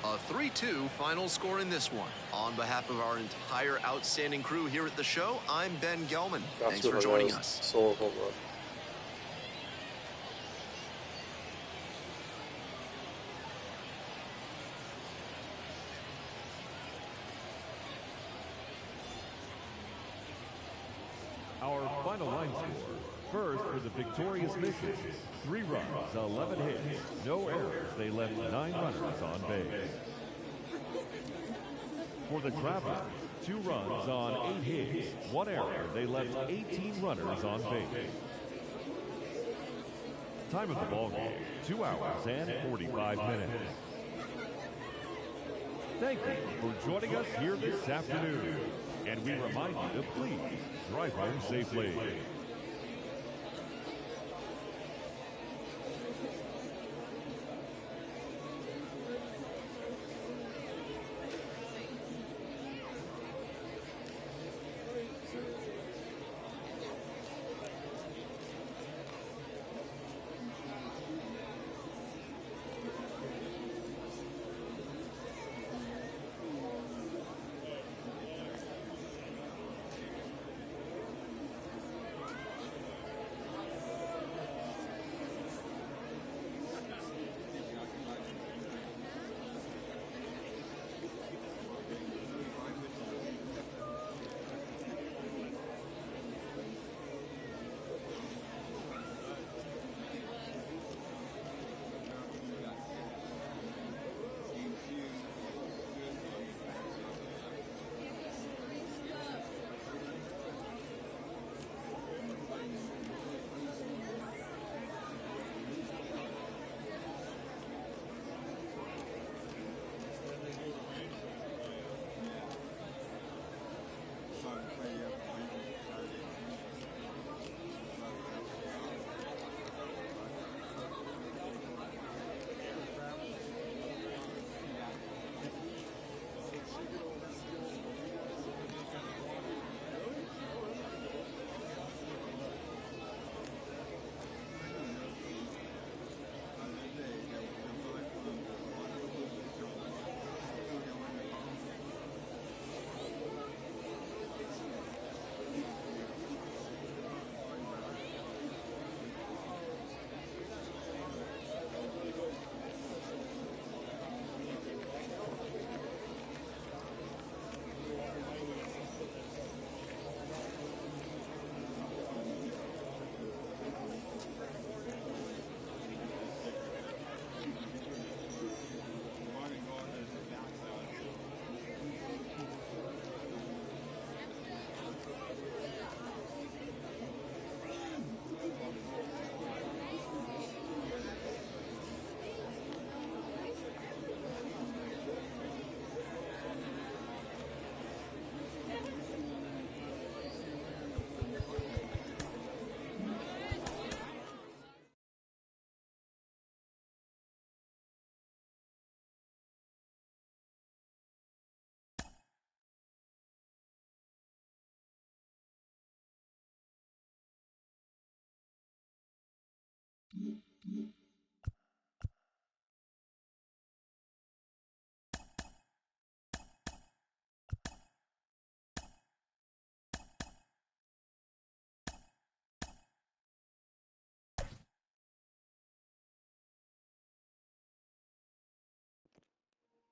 A 3-2 final score in this one. On behalf of our entire outstanding crew here at the show, I'm Ben Gelman. Thanks for joining us. Solo home run. Our final line score. First for the victorious Missions, 3 runs, 11 hits, no errors. They left 9 runners on base. For the Travelers, 2 runs on 8 hits, 1 error. They left 18 runners on base. Time of the ball game, 2 hours and 45 minutes. Thank you for joining us here this afternoon. And we remind you to please drive home safely.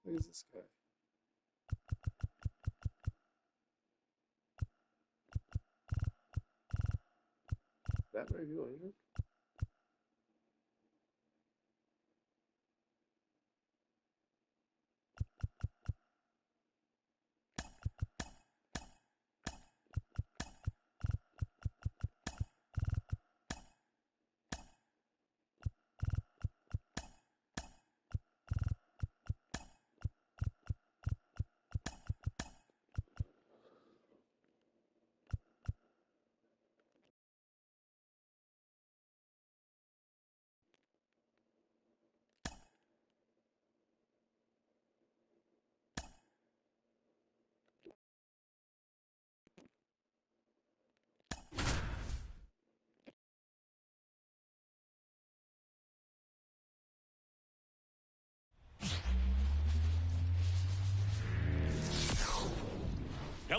Who is this guy? That many people injured?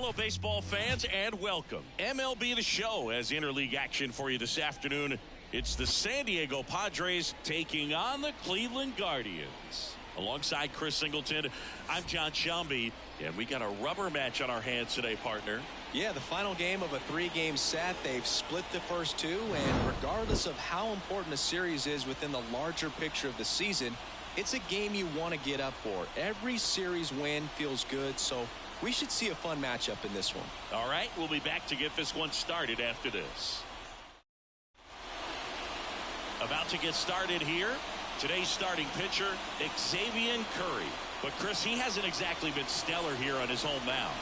Hello, baseball fans, and welcome. MLB The Show has interleague action for you this afternoon. It's the San Diego Padres taking on the Cleveland Guardians. Alongside Chris Singleton, I'm John Shelby, and we got a rubber match on our hands today, partner. Yeah, the final game of a 3-game set. They've split the first two, and regardless of how important a series is within the larger picture of the season, it's a game you want to get up for. Every series win feels good, so we should see a fun matchup in this one. All right, we'll be back to get this one started after this. About to get started here. Today's starting pitcher, Xzavier Curry. But, Chris, he hasn't exactly been stellar here on his home mound.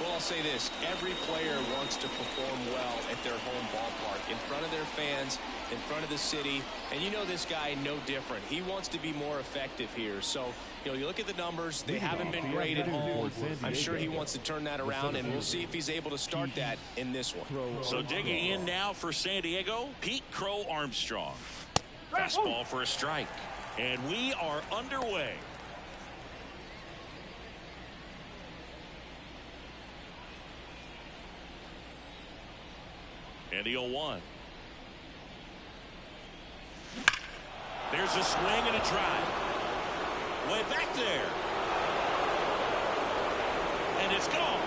Well, I'll say this. Every player wants to perform well at their home ballpark, in front of their fans, in front of the city. And you know this guy no different. He wants to be more effective here. So, you know, you look at the numbers. They haven't been great at home. I'm sure he wants to turn that around, and we'll see if he's able to start that in this one. So digging in now for San Diego, Pete Crow Armstrong. Fastball for a strike. And we are underway. And the 0-1. There's a swing and a drive. Way back there. And it's gone.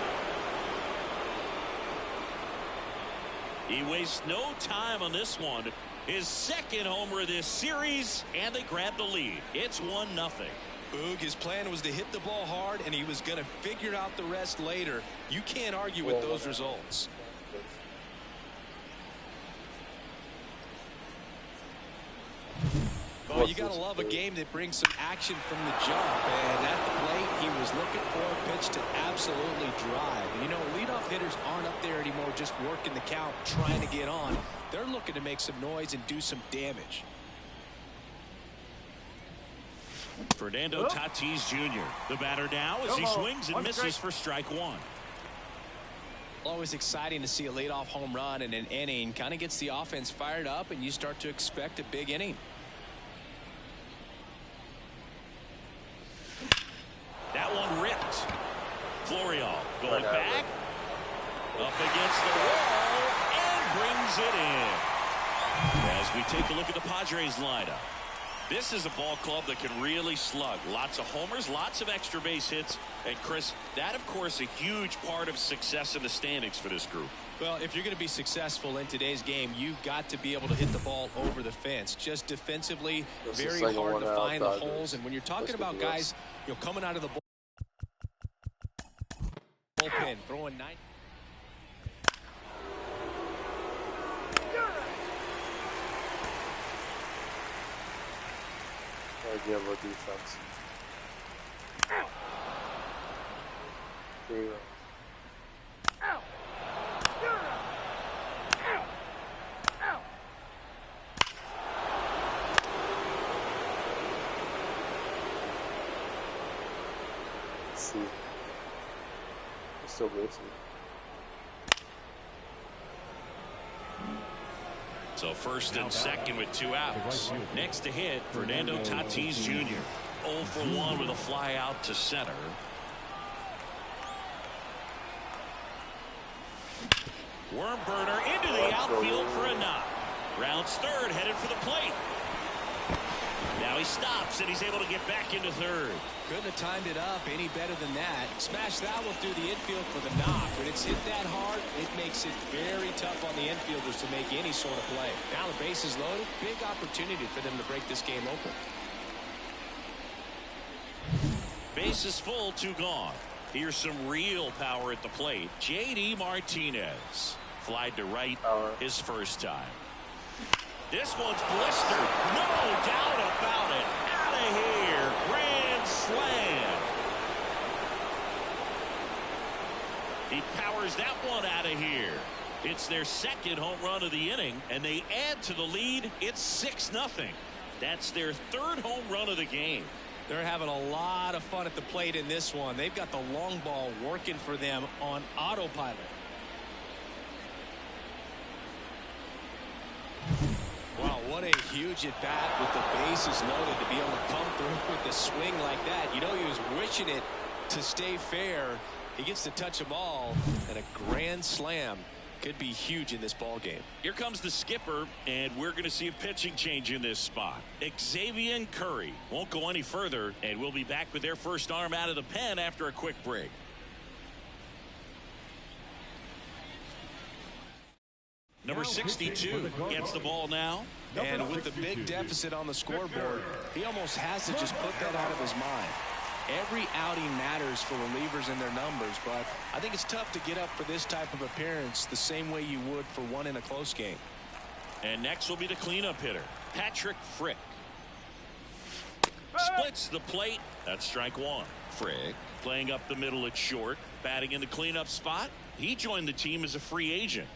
He wastes no time on this one. His second homer this series, and they grab the lead. It's 1-0. Boog, his plan was to hit the ball hard, and he was going to figure out the rest later. You can't argue with those results. Well, you got to love a game that brings some action from the jump. And at the plate, he was looking for a pitch to absolutely drive. And, you know, leadoff hitters aren't up there anymore just working the count, trying to get on. They're looking to make some noise and do some damage. Fernando Tatis Jr., the batter now as he swings and misses for strike one. Always exciting to see a leadoff home run in an inning. Kind of gets the offense fired up, and you start to expect a big inning. That one ripped. Florial going back. Up against the wall and brings it in. As we take a look at the Padres lineup. This is a ball club that can really slug. Lots of homers, lots of extra base hits. And, Chris, that, of course, a huge part of success in the standings for this group. Well, if you're going to be successful in today's game, you've got to be able to hit the ball over the fence. Just defensively, very hard to find the holes. And when you're talking about guys, you know, coming out of the bullpen, throwing 9. Idea of a defense. There you go. Let's see. It's still racing. So first and second with 2 outs. Next to hit, Fernando Tatis Jr. 0 for 1 with a fly out to center. Worm burner into the outfield for a knock. Rounds third, headed for the plate. Now he stops and he's able to get back into third. Couldn't have timed it up any better than that. Smash that one through the infield for the knock. When it's hit that hard, it makes it very tough on the infielders to make any sort of play. Now the base is loaded. Big opportunity for them to break this game open. Base is full, 2 gone. Here's some real power at the plate. J.D. Martinez. Flied to right his first time. This one's blistered. No doubt about it. Out of here. Grand slam. He powers that one out of here. It's their second home run of the inning, and they add to the lead. It's 6-0. That's their third home run of the game. They're having a lot of fun at the plate in this one. They've got the long ball working for them on autopilot. Wow, what a huge at-bat with the bases loaded to be able to come through with a swing like that. You know, he was wishing it to stay fair, He gets to touch them all, and a grand slam could be huge in this ball game. Here comes the skipper, and we're going to see a pitching change in this spot. Xzavier Curry won't go any further, and we'll be back with their first arm out of the pen after a quick break. Number 62 gets the ball now. And with the big deficit on the scoreboard, he almost has to just put that out of his mind. Every outing matters for relievers and their numbers, but I think it's tough to get up for this type of appearance the same way you would for one in a close game. And next will be the cleanup hitter, Patrick Frick. Splits the plate. That's strike one. Frick playing up the middle at short, batting in the cleanup spot. He joined the team as a free agent.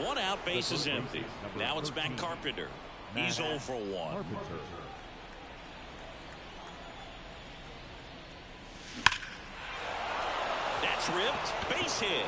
One out, base is empty. Now it's back Carpenter. He's 0 for 1. That's ripped. Base hit.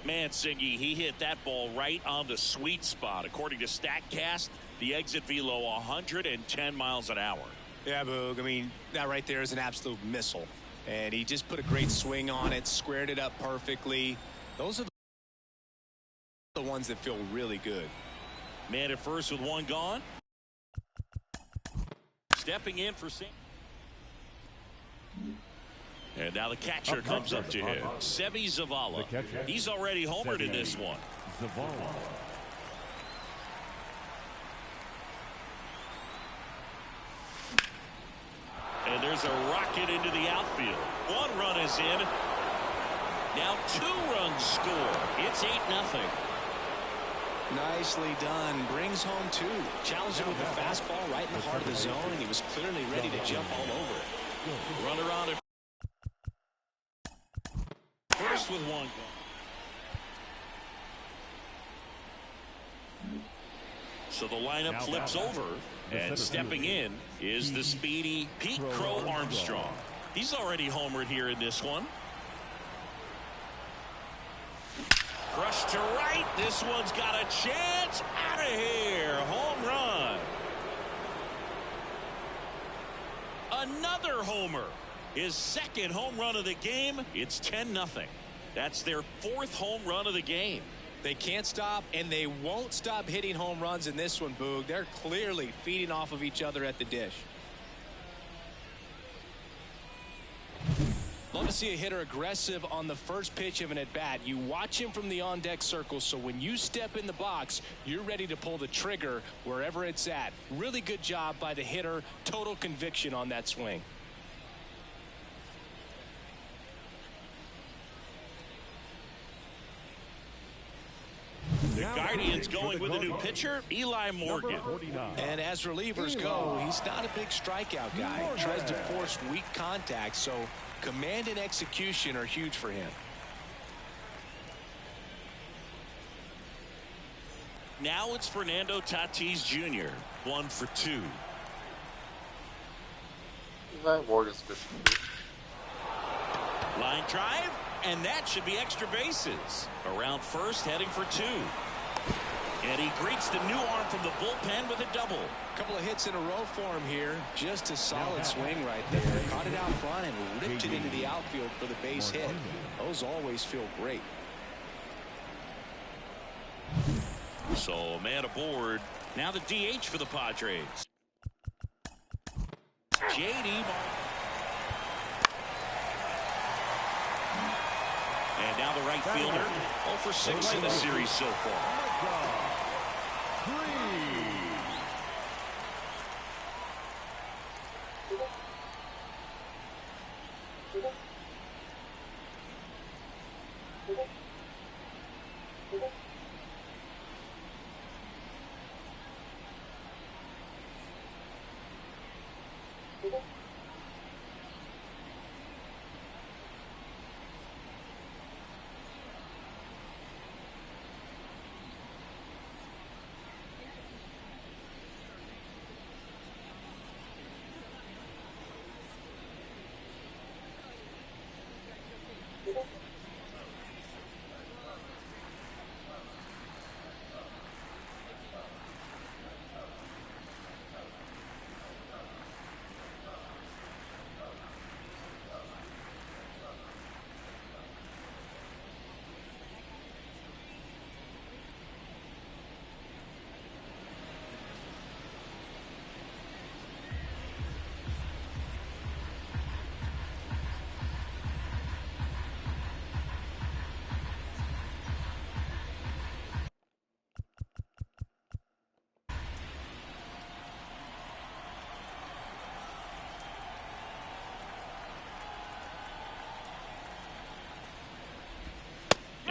Mancini, he hit that ball right on the sweet spot. According to StatCast, the exit velo 110 miles an hour. Yeah, Boog. I mean, that right there is an absolute missile. And he just put a great swing on it, squared it up perfectly. Those are the ones that feel really good. Man at first with one gone. Stepping in for Sam. And now the catcher comes up to him. Seby Zavala. He's already homered in this one. Zavala. And there's a rocket into the outfield. One run is in. Now 2 runs score. It's 8-0. Nicely done. Brings home 2. Challenged him with a fastball right in the heart of the zone, and he was clearly ready to jump all over it. Runner on it. First with one. So the lineup flips over, and stepping in is the speedy Pete Crow Armstrong. He's already homered here in this one. Crushed to right. This one's got a chance. Out of here. Home run. Another homer. His second home run of the game. It's 10-0. That's their 4th home run of the game. They can't stop, and they won't stop hitting home runs in this one, Boog. They're clearly feeding off of each other at the dish. Love to see a hitter aggressive on the first pitch of an at-bat. You watch him from the on-deck circle, so when you step in the box, you're ready to pull the trigger wherever it's at. Really good job by the hitter. Total conviction on that swing. The Guardians going with a new pitcher, Eli Morgan. And as relievers go, he's not a big strikeout guy. He tries to force weak contact, so command and execution are huge for him. Now it's Fernando Tatis Jr. 1 for 2. Morgan's good. Line drive, and that should be extra bases. Around first, heading for 2. And he greets the new arm from the bullpen with a double. A couple of hits in a row for him here. Just a solid swing right there. Caught it out front and ripped it into the outfield for the base hit. Those always feel great. So a man aboard. Now the DH for the Padres. J.D. And now the right fielder. 0 for 6 in the series so far.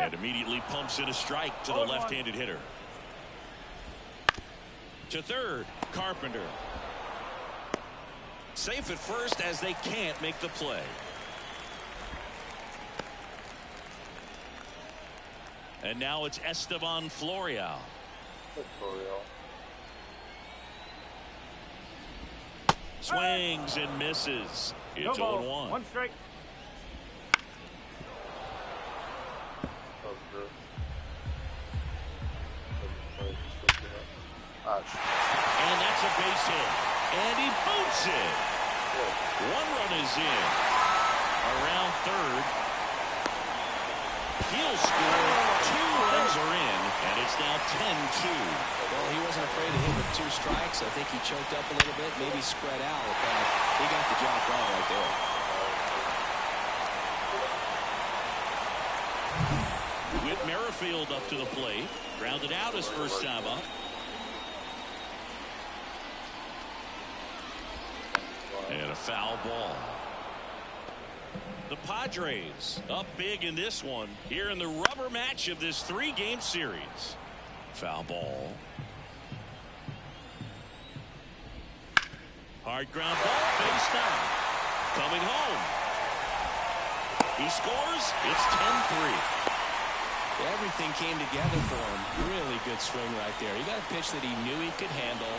And immediately pumps in a strike to the left-handed hitter. To third, Carpenter. Safe at first as they can't make the play. And now it's Estevan Florial. Swings and misses. It's 0-1. One strike. And that's a base hit. And he boots it. One run is in. Around third. He'll score. 2 runs are in. And it's now 10-2. Well, he wasn't afraid to hit with 2 strikes. I think he choked up a little bit, maybe spread out, but he got the job done right there. Whit Merrifield up to the plate. Grounded out his first time up. And a foul ball. The Padres up big in this one here in the rubber match of this 3-game series. Foul ball. Hard ground ball, face down. Coming home. He scores. It's 10-3. Everything came together for him. Really good swing right there. He got a pitch that he knew he could handle,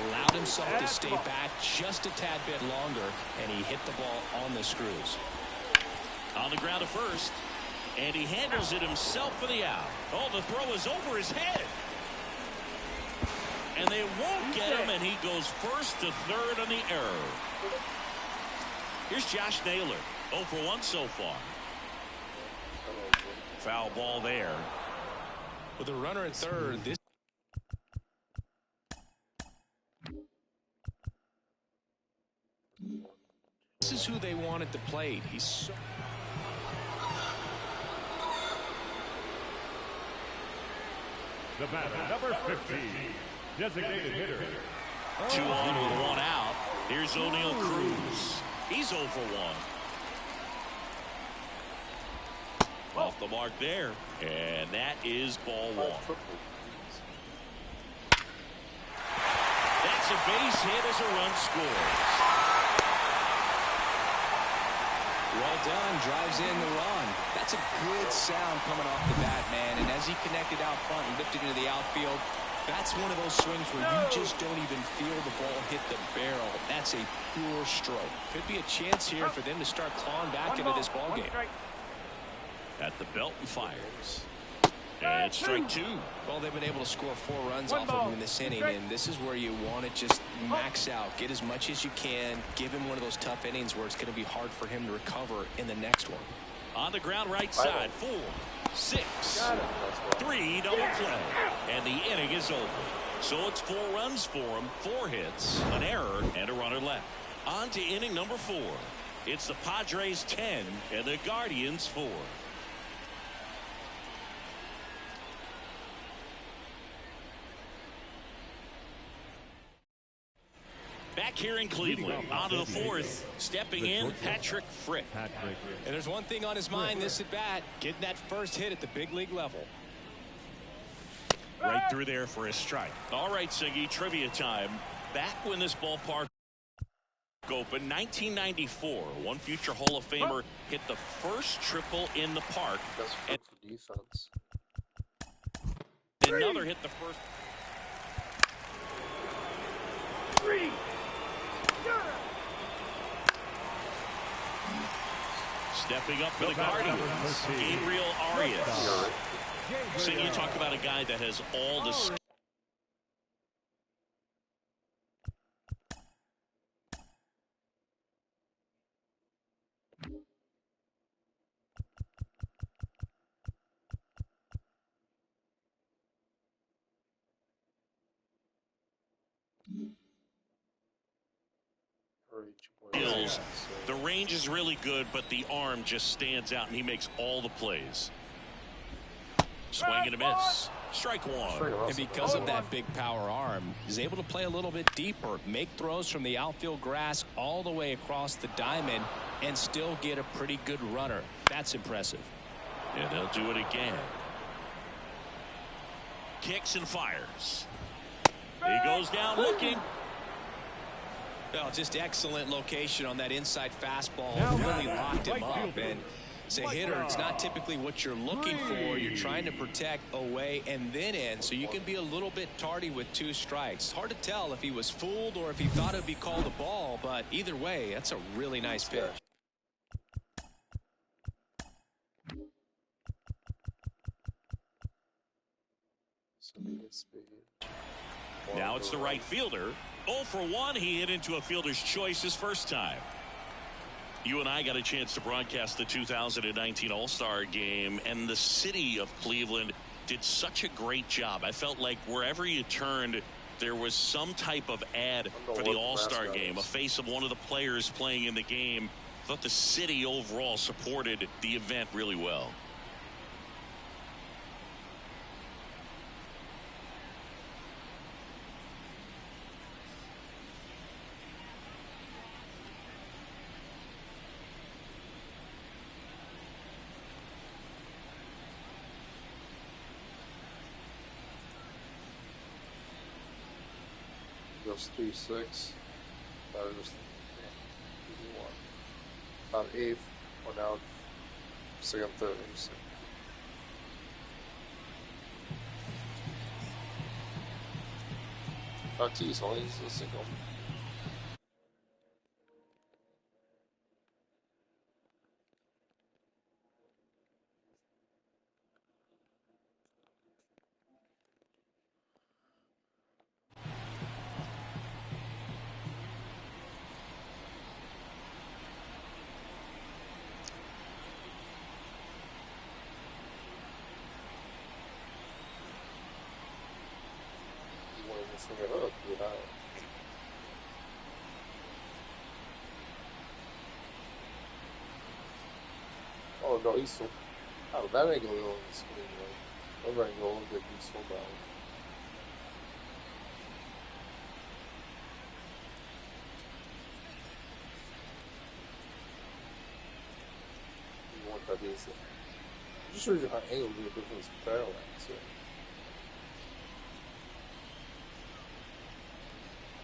allowed himself to stay back just a tad bit longer, and he hit the ball on the screws. On the ground to first, and he handles it himself for the out. Oh, the throw is over his head. And they won't get him, and he goes first to third on the error. Here's Josh Naylor, 0 for 1 so far. Foul ball there. With a runner at third, this is who they want at the plate. He's so... The batter, number 50, designated hitter. 2 on with 1 out. Here's O'Neill Cruz. He's 0 for 1. Off the mark there, and that is ball 1. That's a base hit as a run scores. Well done, drives in the run. That's a good sound coming off the bat, man. And as he connected out front and lifted into the outfield, that's one of those swings where you just don't even feel the ball hit the barrel. That's a pure stroke. Could be a chance here for them to start clawing back into this ball game. At the belt and fires. And strike 2. Well, they've been able to score 4 runs off of him in this inning, and this is where you want to just max out, get as much as you can, give him one of those tough innings where it's going to be hard for him to recover in the next one. On the ground right side, 4, 6, 3 double play, and the inning is over. So it's 4 runs for him, 4 hits, an error, and a runner left. On to inning number 4. It's the Padres 10 and the Guardians 4. Back here in Cleveland, on to the 4th, stepping in, Patrick Frick. And there's one thing on his mind this at bat, getting that first hit at the big league level. Right through there for a strike. All right, Siggy, trivia time. Back when this ballpark opened, 1994, one future Hall of Famer hit the first triple in the park. That's good for defense. Another hit the first. 3. Stepping up for the Guardians, Gabriel Arias. So you talk about a guy that has all the skill. The range is really good, but the arm just stands out, and he makes all the plays. Swing and a miss. Strike 1. And because of that big power arm, he's able to play a little bit deeper, make throws from the outfield grass all the way across the diamond, and still get a pretty good runner. That's impressive. And they'll do it again. Kicks and fires. He goes down looking. Well, just excellent location on that inside fastball. Really locked him up. And as a hitter, it's not typically what you're looking for. You're trying to protect away and then in, so you can be a little bit tardy with 2 strikes. It's hard to tell if he was fooled or if he thought it would be called a ball, but either way, that's a really nice pitch. Now it's the right fielder. 0 for 1. He hit into a fielder's choice his first time. You and I got a chance to broadcast the 2019 All-Star Game, and the city of Cleveland did such a great job. I felt like wherever you turned, there was some type of ad for the All-Star Game, a face of one of the players playing in the game. I thought the city overall supported the event really well. Goes 3-6. About 8th, or now 2nd, 3rd. Tatis only is a single. Oh no, he's so. Oh, that ain't gonna go on the screen, right? That ain't gonna get he's so bad. You want that easy. It just shows you how angle the difference parallax, yeah.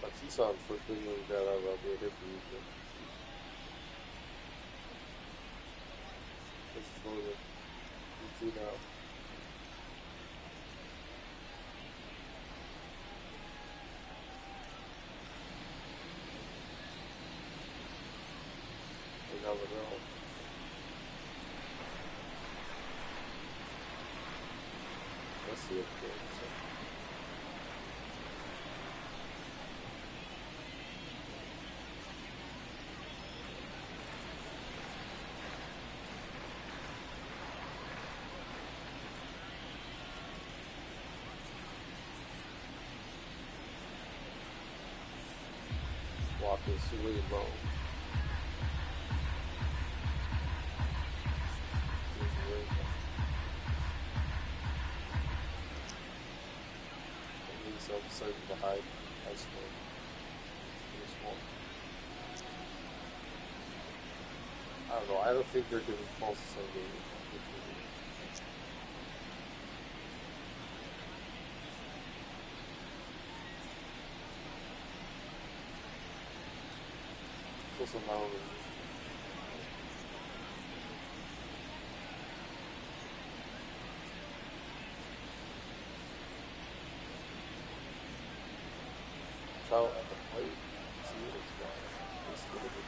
Like he's on for $3 million out of the hit for you. It's loaded. You see now. You never know. Let's see if it goes. Walk is really low. He's upside the high score. I don't know. I don't think they're giving false Sunday. Also now. How at the plate, see what it's got. It's a little bit.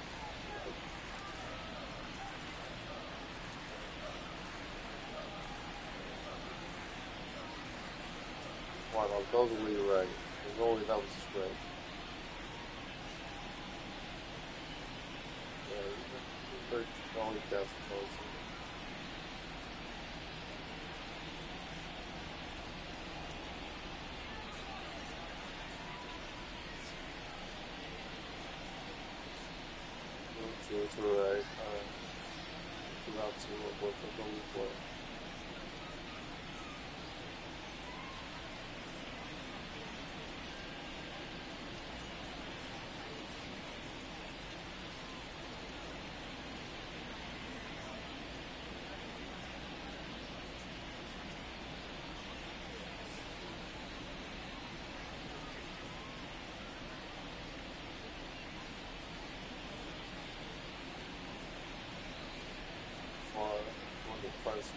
Wow, that was really right. There's only that was straight. Yeah, they're only death close. It's alright. Without to what they're going for.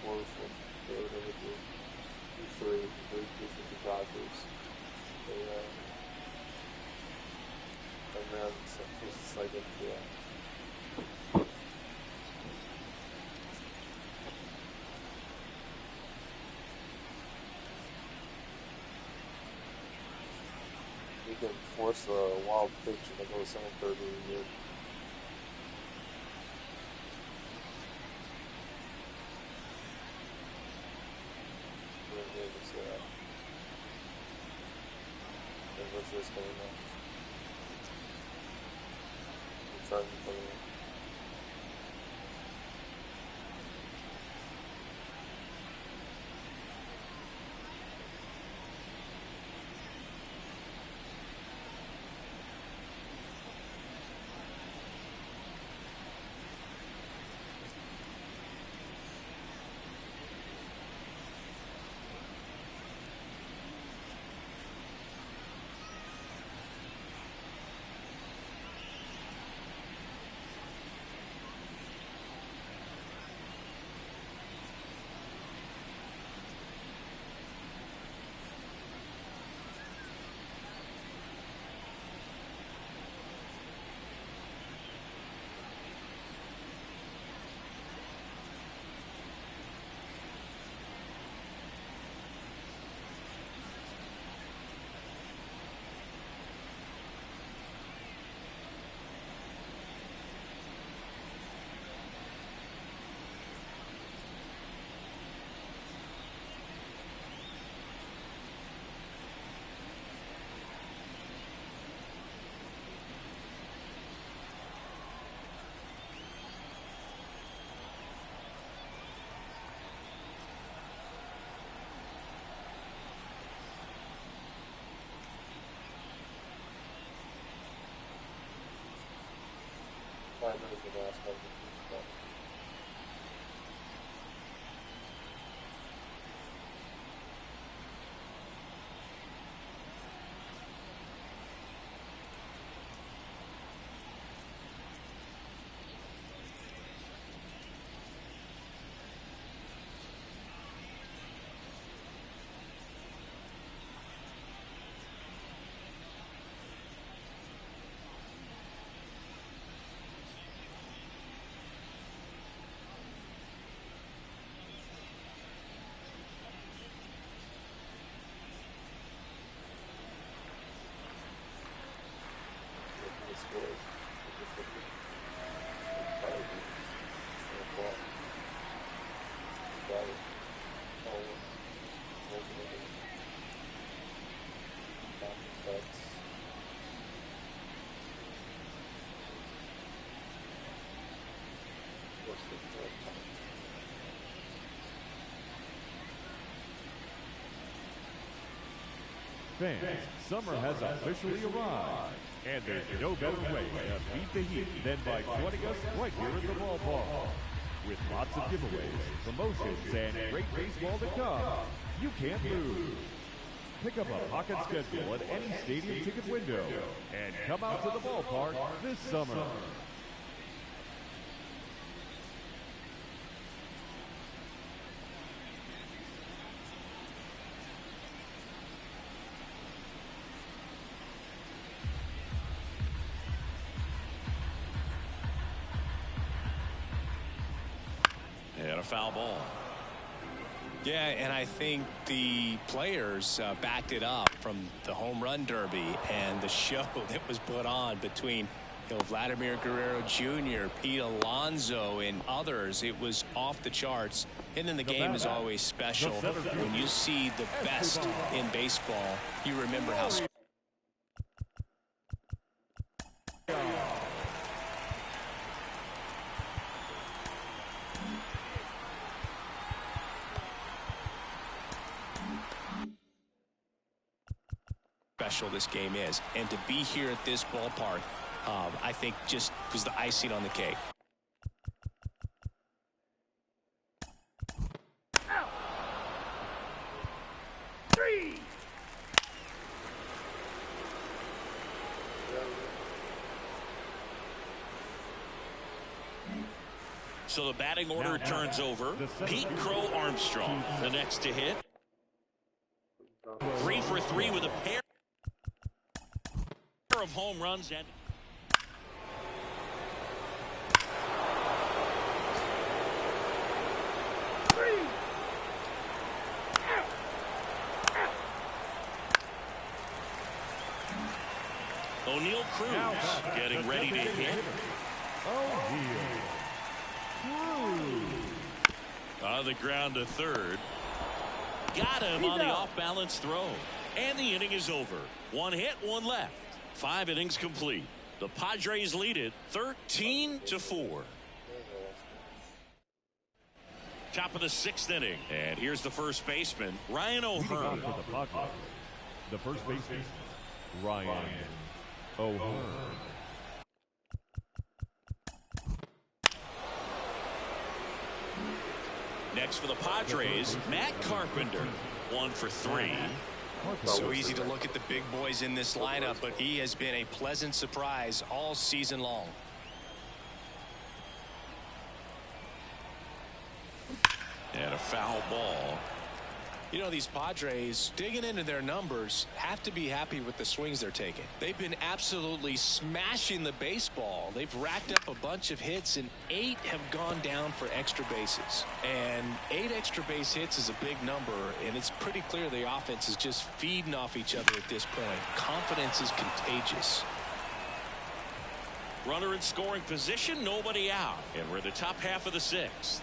4 from the number 2, 3 from the Dodgers. And then it's like we can force a wild pitch and go second, third inning. What's this coming up? I'm trying to put it in. The last one. Fans, summer has officially arrived, and there's no better way to beat the heat than by joining us right here at the ballpark. With lots of giveaways, promotions, and great baseball to come, you can't lose. Pick up a pocket schedule at any stadium ticket window and come out to the ballpark this summer. And a foul ball. Yeah, and I think the players backed it up from the home run derby and the show that was put on between Vladimir Guerrero Jr., Pete Alonso, and others. It was off the charts. And then the game is always special. When you see the best in baseball, you remember how special this game is. And to be here at this ballpark, I think just was the icing on the cake. So the batting order turns over. Pete Crow Armstrong, the next to hit. 3 for 3 with a pair of home runs. And O'Neill Cruz getting ready to hit. On the ground to third. Got him on the off-balance throw. And the inning is over. 1 hit, 1 left. 5 innings complete. The Padres lead it 13-4. Top of the 6th inning. And here's the first baseman, Ryan O'Hearn. The first baseman, Ryan O'Hearn. Next for the Padres, Matt Carpenter. 1 for 3. So easy to look at the big boys in this lineup, but he has been a pleasant surprise all season long. And a foul ball. You know, these Padres, digging into their numbers, have to be happy with the swings they're taking. They've been absolutely smashing the baseball. They've racked up a bunch of hits, and 8 have gone down for extra bases. And 8 extra base hits is a big number, and it's pretty clear the offense is just feeding off each other at this point. Confidence is contagious. Runner in scoring position, nobody out. And we're in the top half of the 6th.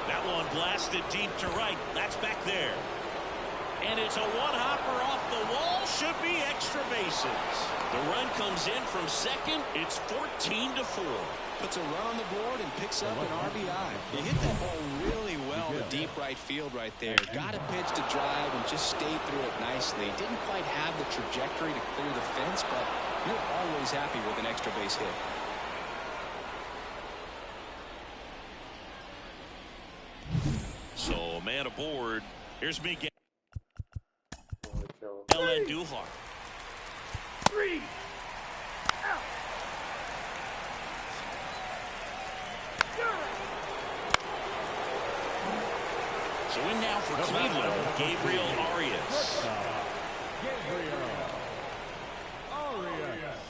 That one blasted deep to right. That's back there. And it's a one-hopper off the wall. Should be extra bases. The run comes in from second. It's 14-4. Puts a run on the board and picks up an RBI. He hit that ball really well to deep right field right there. Got a pitch to drive and just stayed through it nicely. Didn't quite have the trajectory to clear the fence, but you're always happy with an extra base hit. So, man aboard. Here's Miguel Andujar. 3 out. So in now for Cleveland, Gabriel Arias. Gabriel Arias.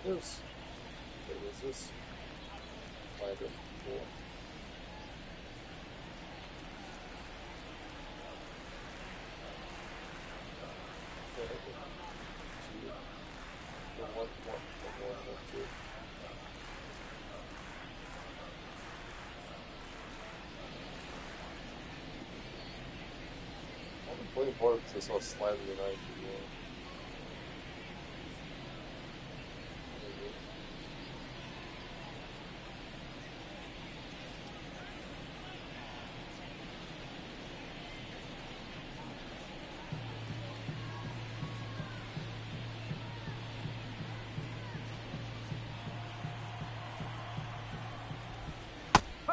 this? What is this? Find it. Cool. Playing parts, I saw Slider tonight.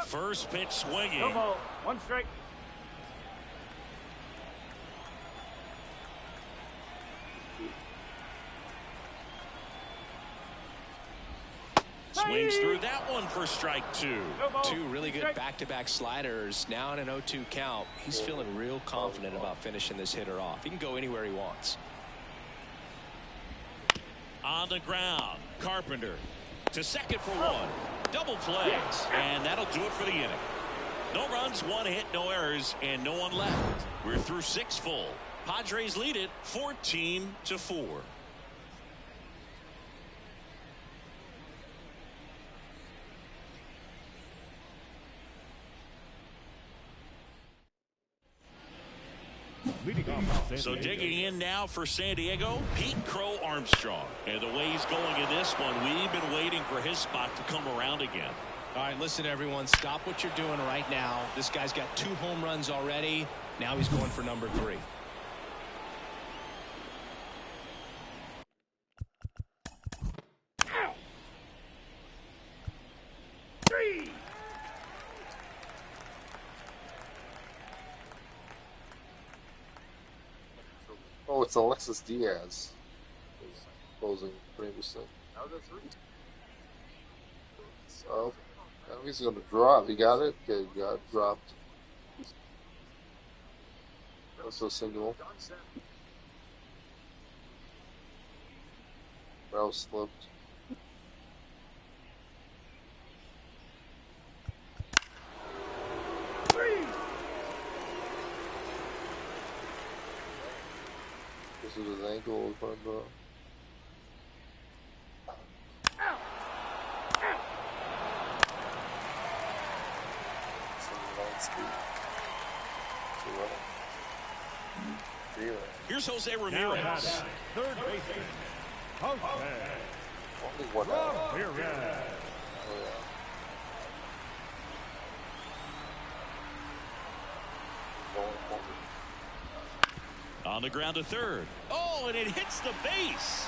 First pitch swinging. No ball. One strike. Swings through that one for strike two. Two really good back-to-back sliders. Now in an 0-2 count. He's feeling real confident about finishing this hitter off. He can go anywhere he wants. On the ground, Carpenter to second for one. Double play, and that'll do it for the inning. No runs, one hit, no errors, and no one left. We're through 6 full. Padres lead it 14-4. So digging in now for San Diego, Pete Crow Armstrong. And the way he's going in this one, we've been waiting for his spot to come around again. All right, listen, everyone. Stop what you're doing right now. This guy's got 2 home runs already. Now he's going for number 3. Oh, it's Alexis Diaz. He's closing previously. So, now he's going to drop. He got it? Okay, he got dropped. Also single. Rouse slipped. This is his ankle, but Here's Jose Ramirez. Third baseman, Jose only one out. Ramirez. On the ground to third. Oh, and it hits the base.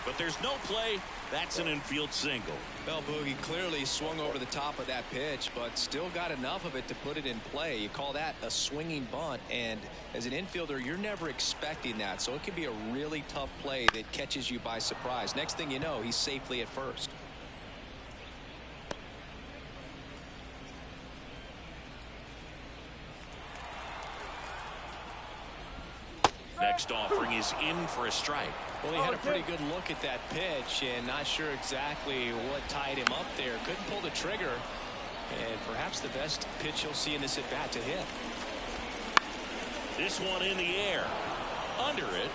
But there's no play. That's an infield single. Well, Boogie clearly swung over the top of that pitch, but still got enough of it to put it in play. You call that a swinging bunt, and as an infielder, you're never expecting that. So it can be a really tough play that catches you by surprise. Next thing you know, he's safely at first. Next offering is in for a strike. Well, he had a pretty good look at that pitch and not sure exactly what tied him up there. Couldn't pull the trigger, and perhaps the best pitch you'll see in this at bat to hit. This one in the air. Under it.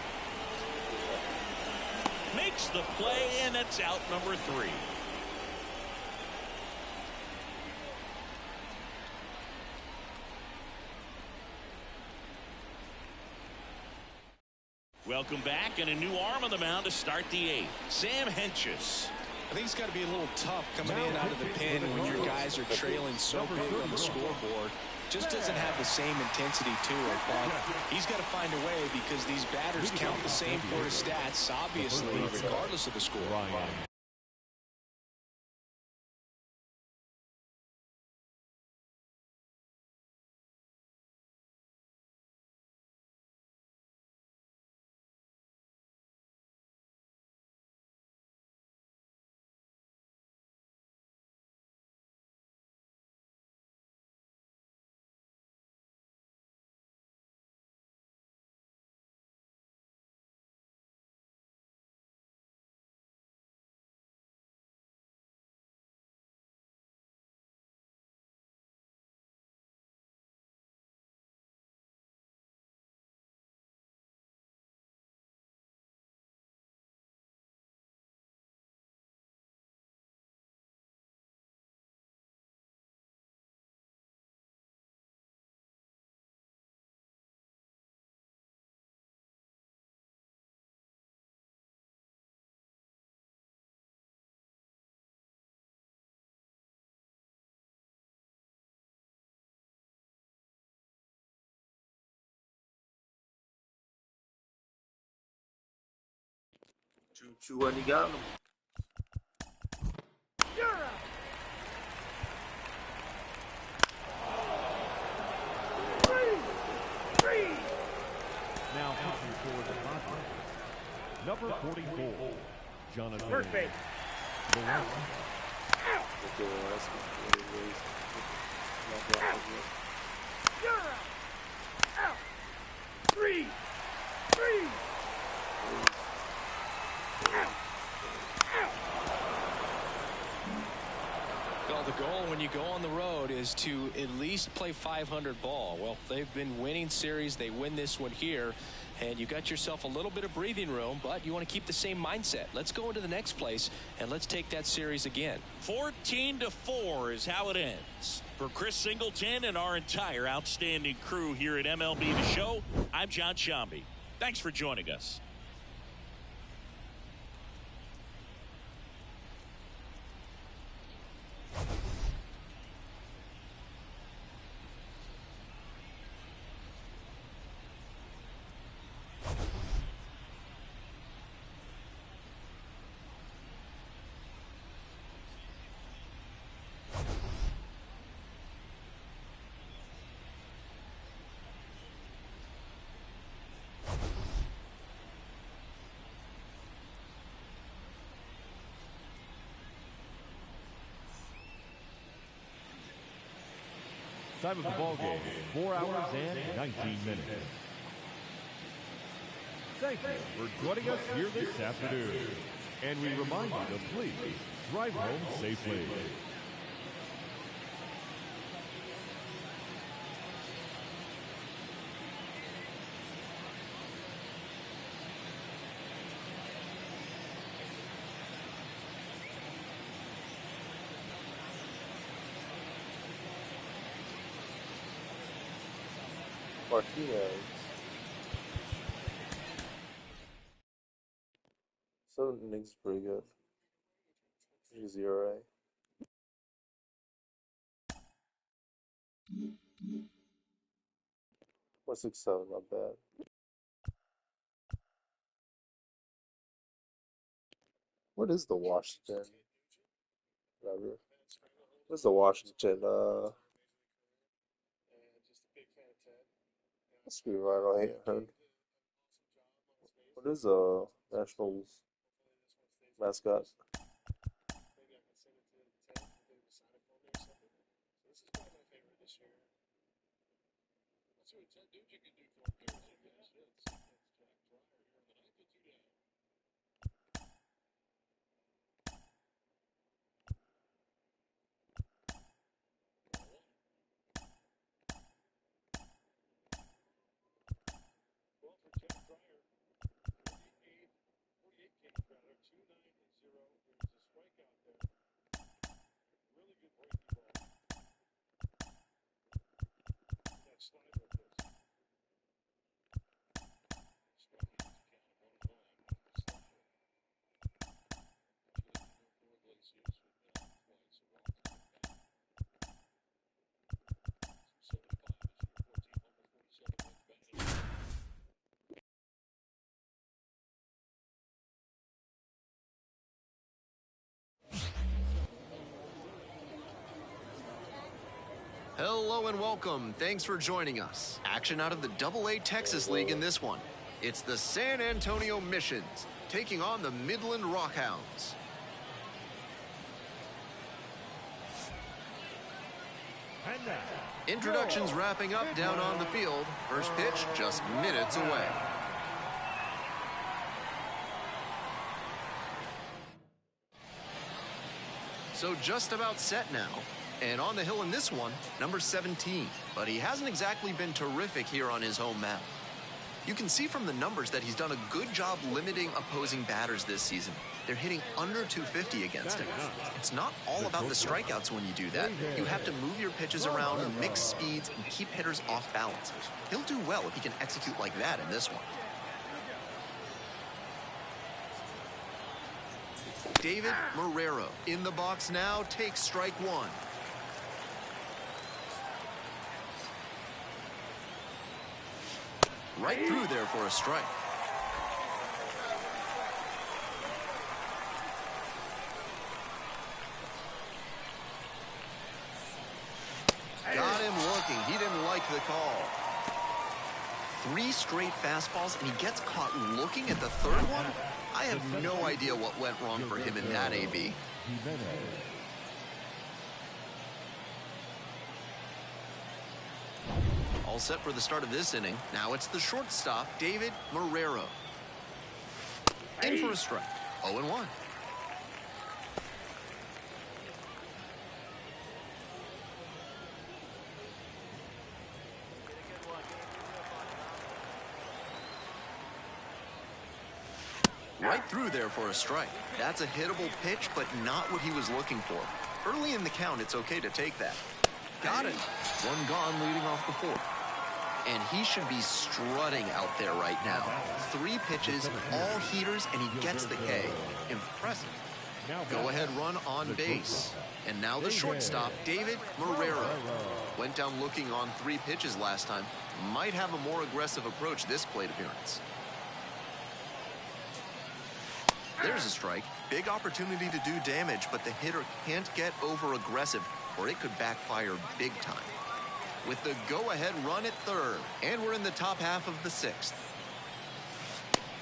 Makes the play, and that's out number 3. Welcome back, and a new arm on the mound to start the 8th. Sam Hentges. I think it's got to be a little tough coming in out of the pen when your guys are trailing so big on the scoreboard. Just doesn't have the same intensity to it, but he's got to find a way because these batters count the same for his stats, obviously, regardless of the score. Choo-choo when you got him. You're out. Three. Now pitching for the Padres, number 44, Jonathan. First base. Out. You're out. Out. Three. Well, the goal when you go on the road is to at least play 500 ball. Well, they've been winning series. They win this one here, and you got yourself a little bit of breathing room, but you want to keep the same mindset. Let's go into the next place, and let's take that series again. 14-4 is how it ends. For Chris Singleton and our entire outstanding crew here at MLB The Show, I'm John Shambi. Thanks for joining us. Time of the ball game, 4 hours and 19 minutes. Thank you for joining us here this afternoon. And we remind you to please drive home safely. Martinez. 7 innings is pretty good. He's ERA. Or 6.7, not bad. What is the Washington? Whatever. What's the Washington? Must be right on hand. What is Nationals mascot? Hello and welcome. Thanks for joining us. Action out of the AA Texas League in this one. It's the San Antonio Missions taking on the Midland Rockhounds. Introductions wrapping up down on the field. First pitch just minutes away. So just about set now. And on the hill in this one, number 17. But he hasn't exactly been terrific here on his home mound. You can see from the numbers that he's done a good job limiting opposing batters this season. They're hitting under 250 against him. It's not all about the strikeouts when you do that. You have to move your pitches around, mix speeds, and keep hitters off balance. He'll do well if he can execute like that in this one. David Marrero in the box now, takes strike one. Right through there for a strike. 3 straight fastballs, and he gets caught looking at the third one? I have no idea what went wrong for him in that AB. All set for the start of this inning. Now it's the shortstop, David Marrero. In for a strike. 0-1. Right through there for a strike. That's a hittable pitch, but not what he was looking for. Early in the count, it's okay to take that. Got it. 1 gone leading off the 4th. And he should be strutting out there right now. 3 pitches, all heaters, and he gets the K. Impressive. Go ahead run on base. And now the shortstop, David Marrero. Went down looking on 3 pitches last time. Might have a more aggressive approach this plate appearance. There's a strike. Big opportunity to do damage, but the hitter can't get over aggressive or it could backfire big time. With the go-ahead run at third, and we're in the top half of the 6th.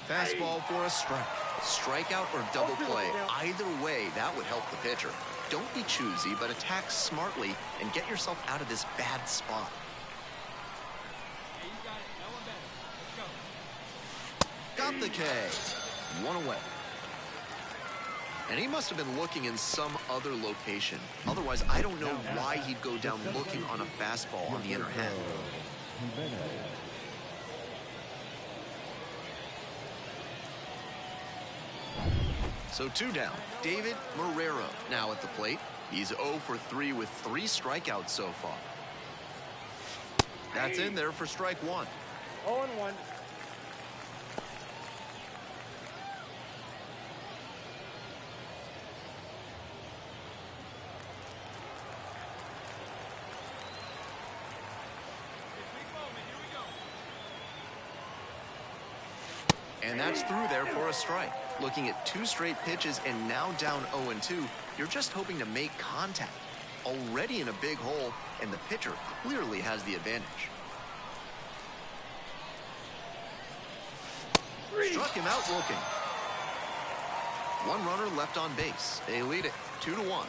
Fastball for a strike. Strikeout or double play. Either way, that would help the pitcher. Don't be choosy, but attack smartly and get yourself out of this bad spot. Got the K. 1 away. And he must have been looking in some other location. Otherwise, I don't know why he'd go down looking on a fastball on the inner half. So 2 down. David Marrero now at the plate. He's 0 for 3 with 3 strikeouts so far. That's in there for strike 1. 0-1. And that's through there for a strike. Looking at 2 straight pitches and now down 0-2, you're just hoping to make contact. Already in a big hole, and the pitcher clearly has the advantage. Struck him out looking. 1 runner left on base. They lead it 2-1.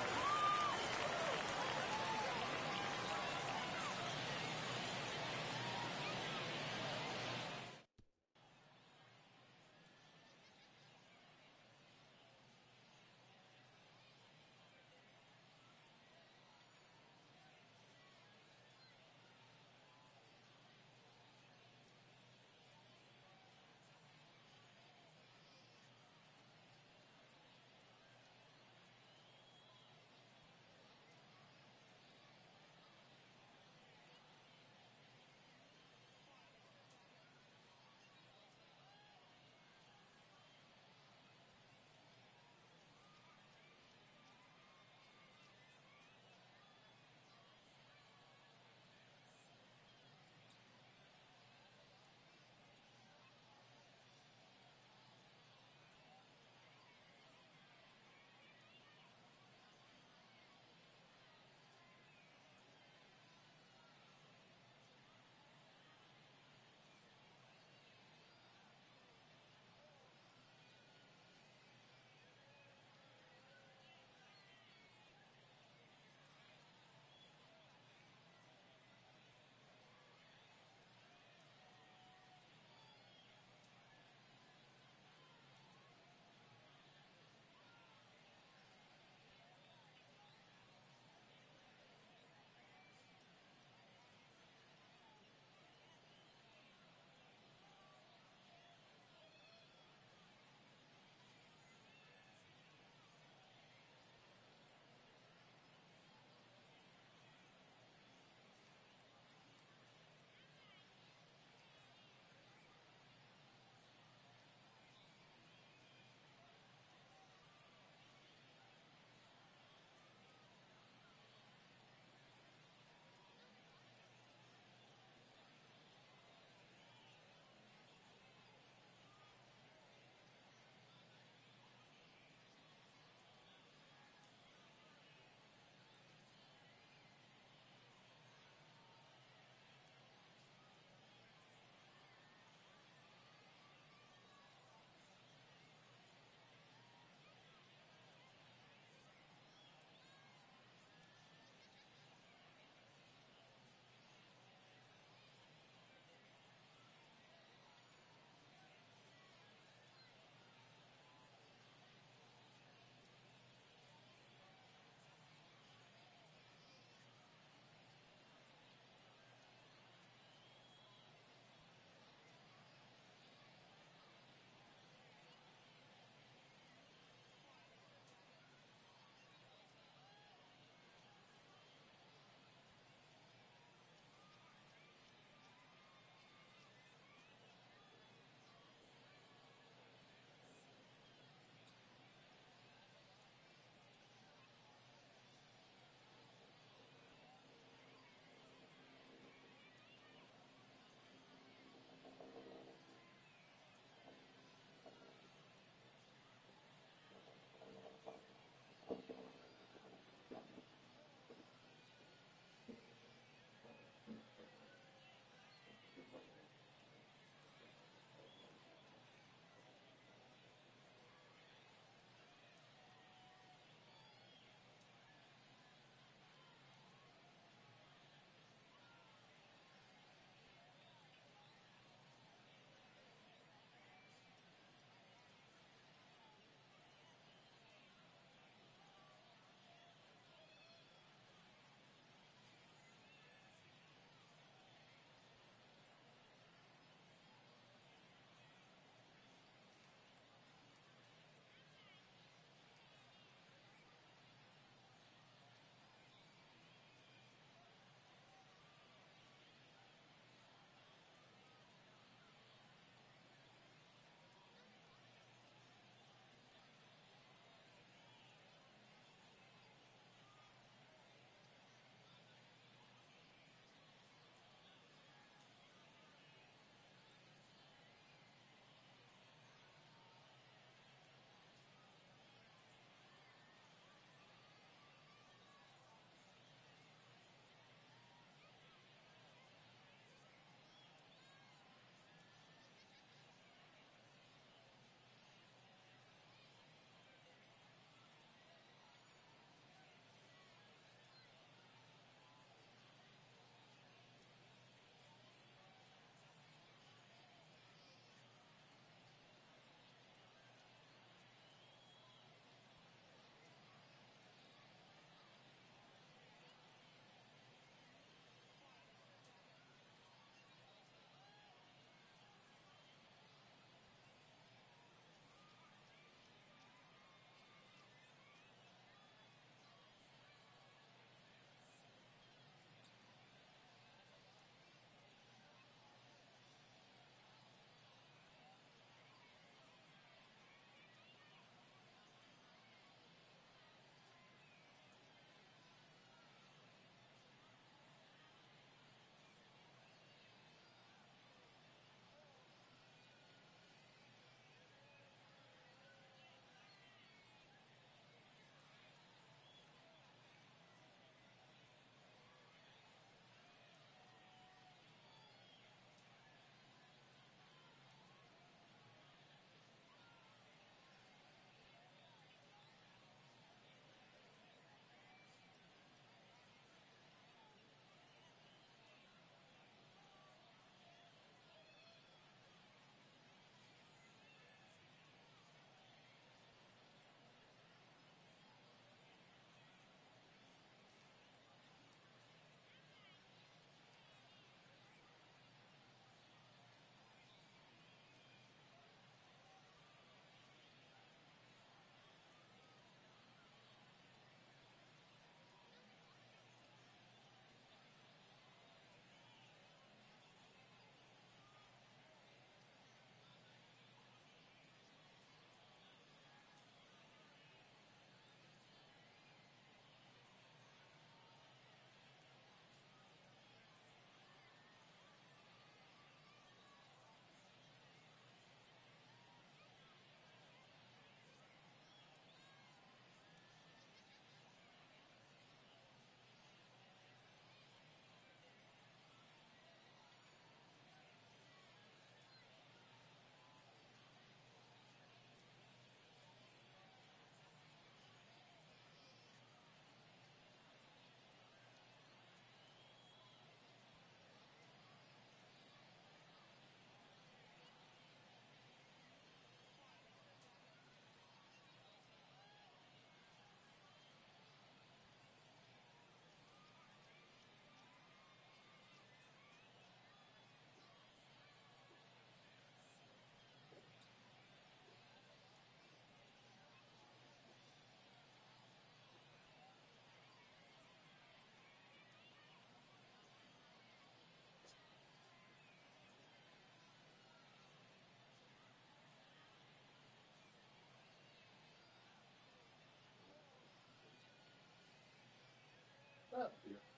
Oh, yeah.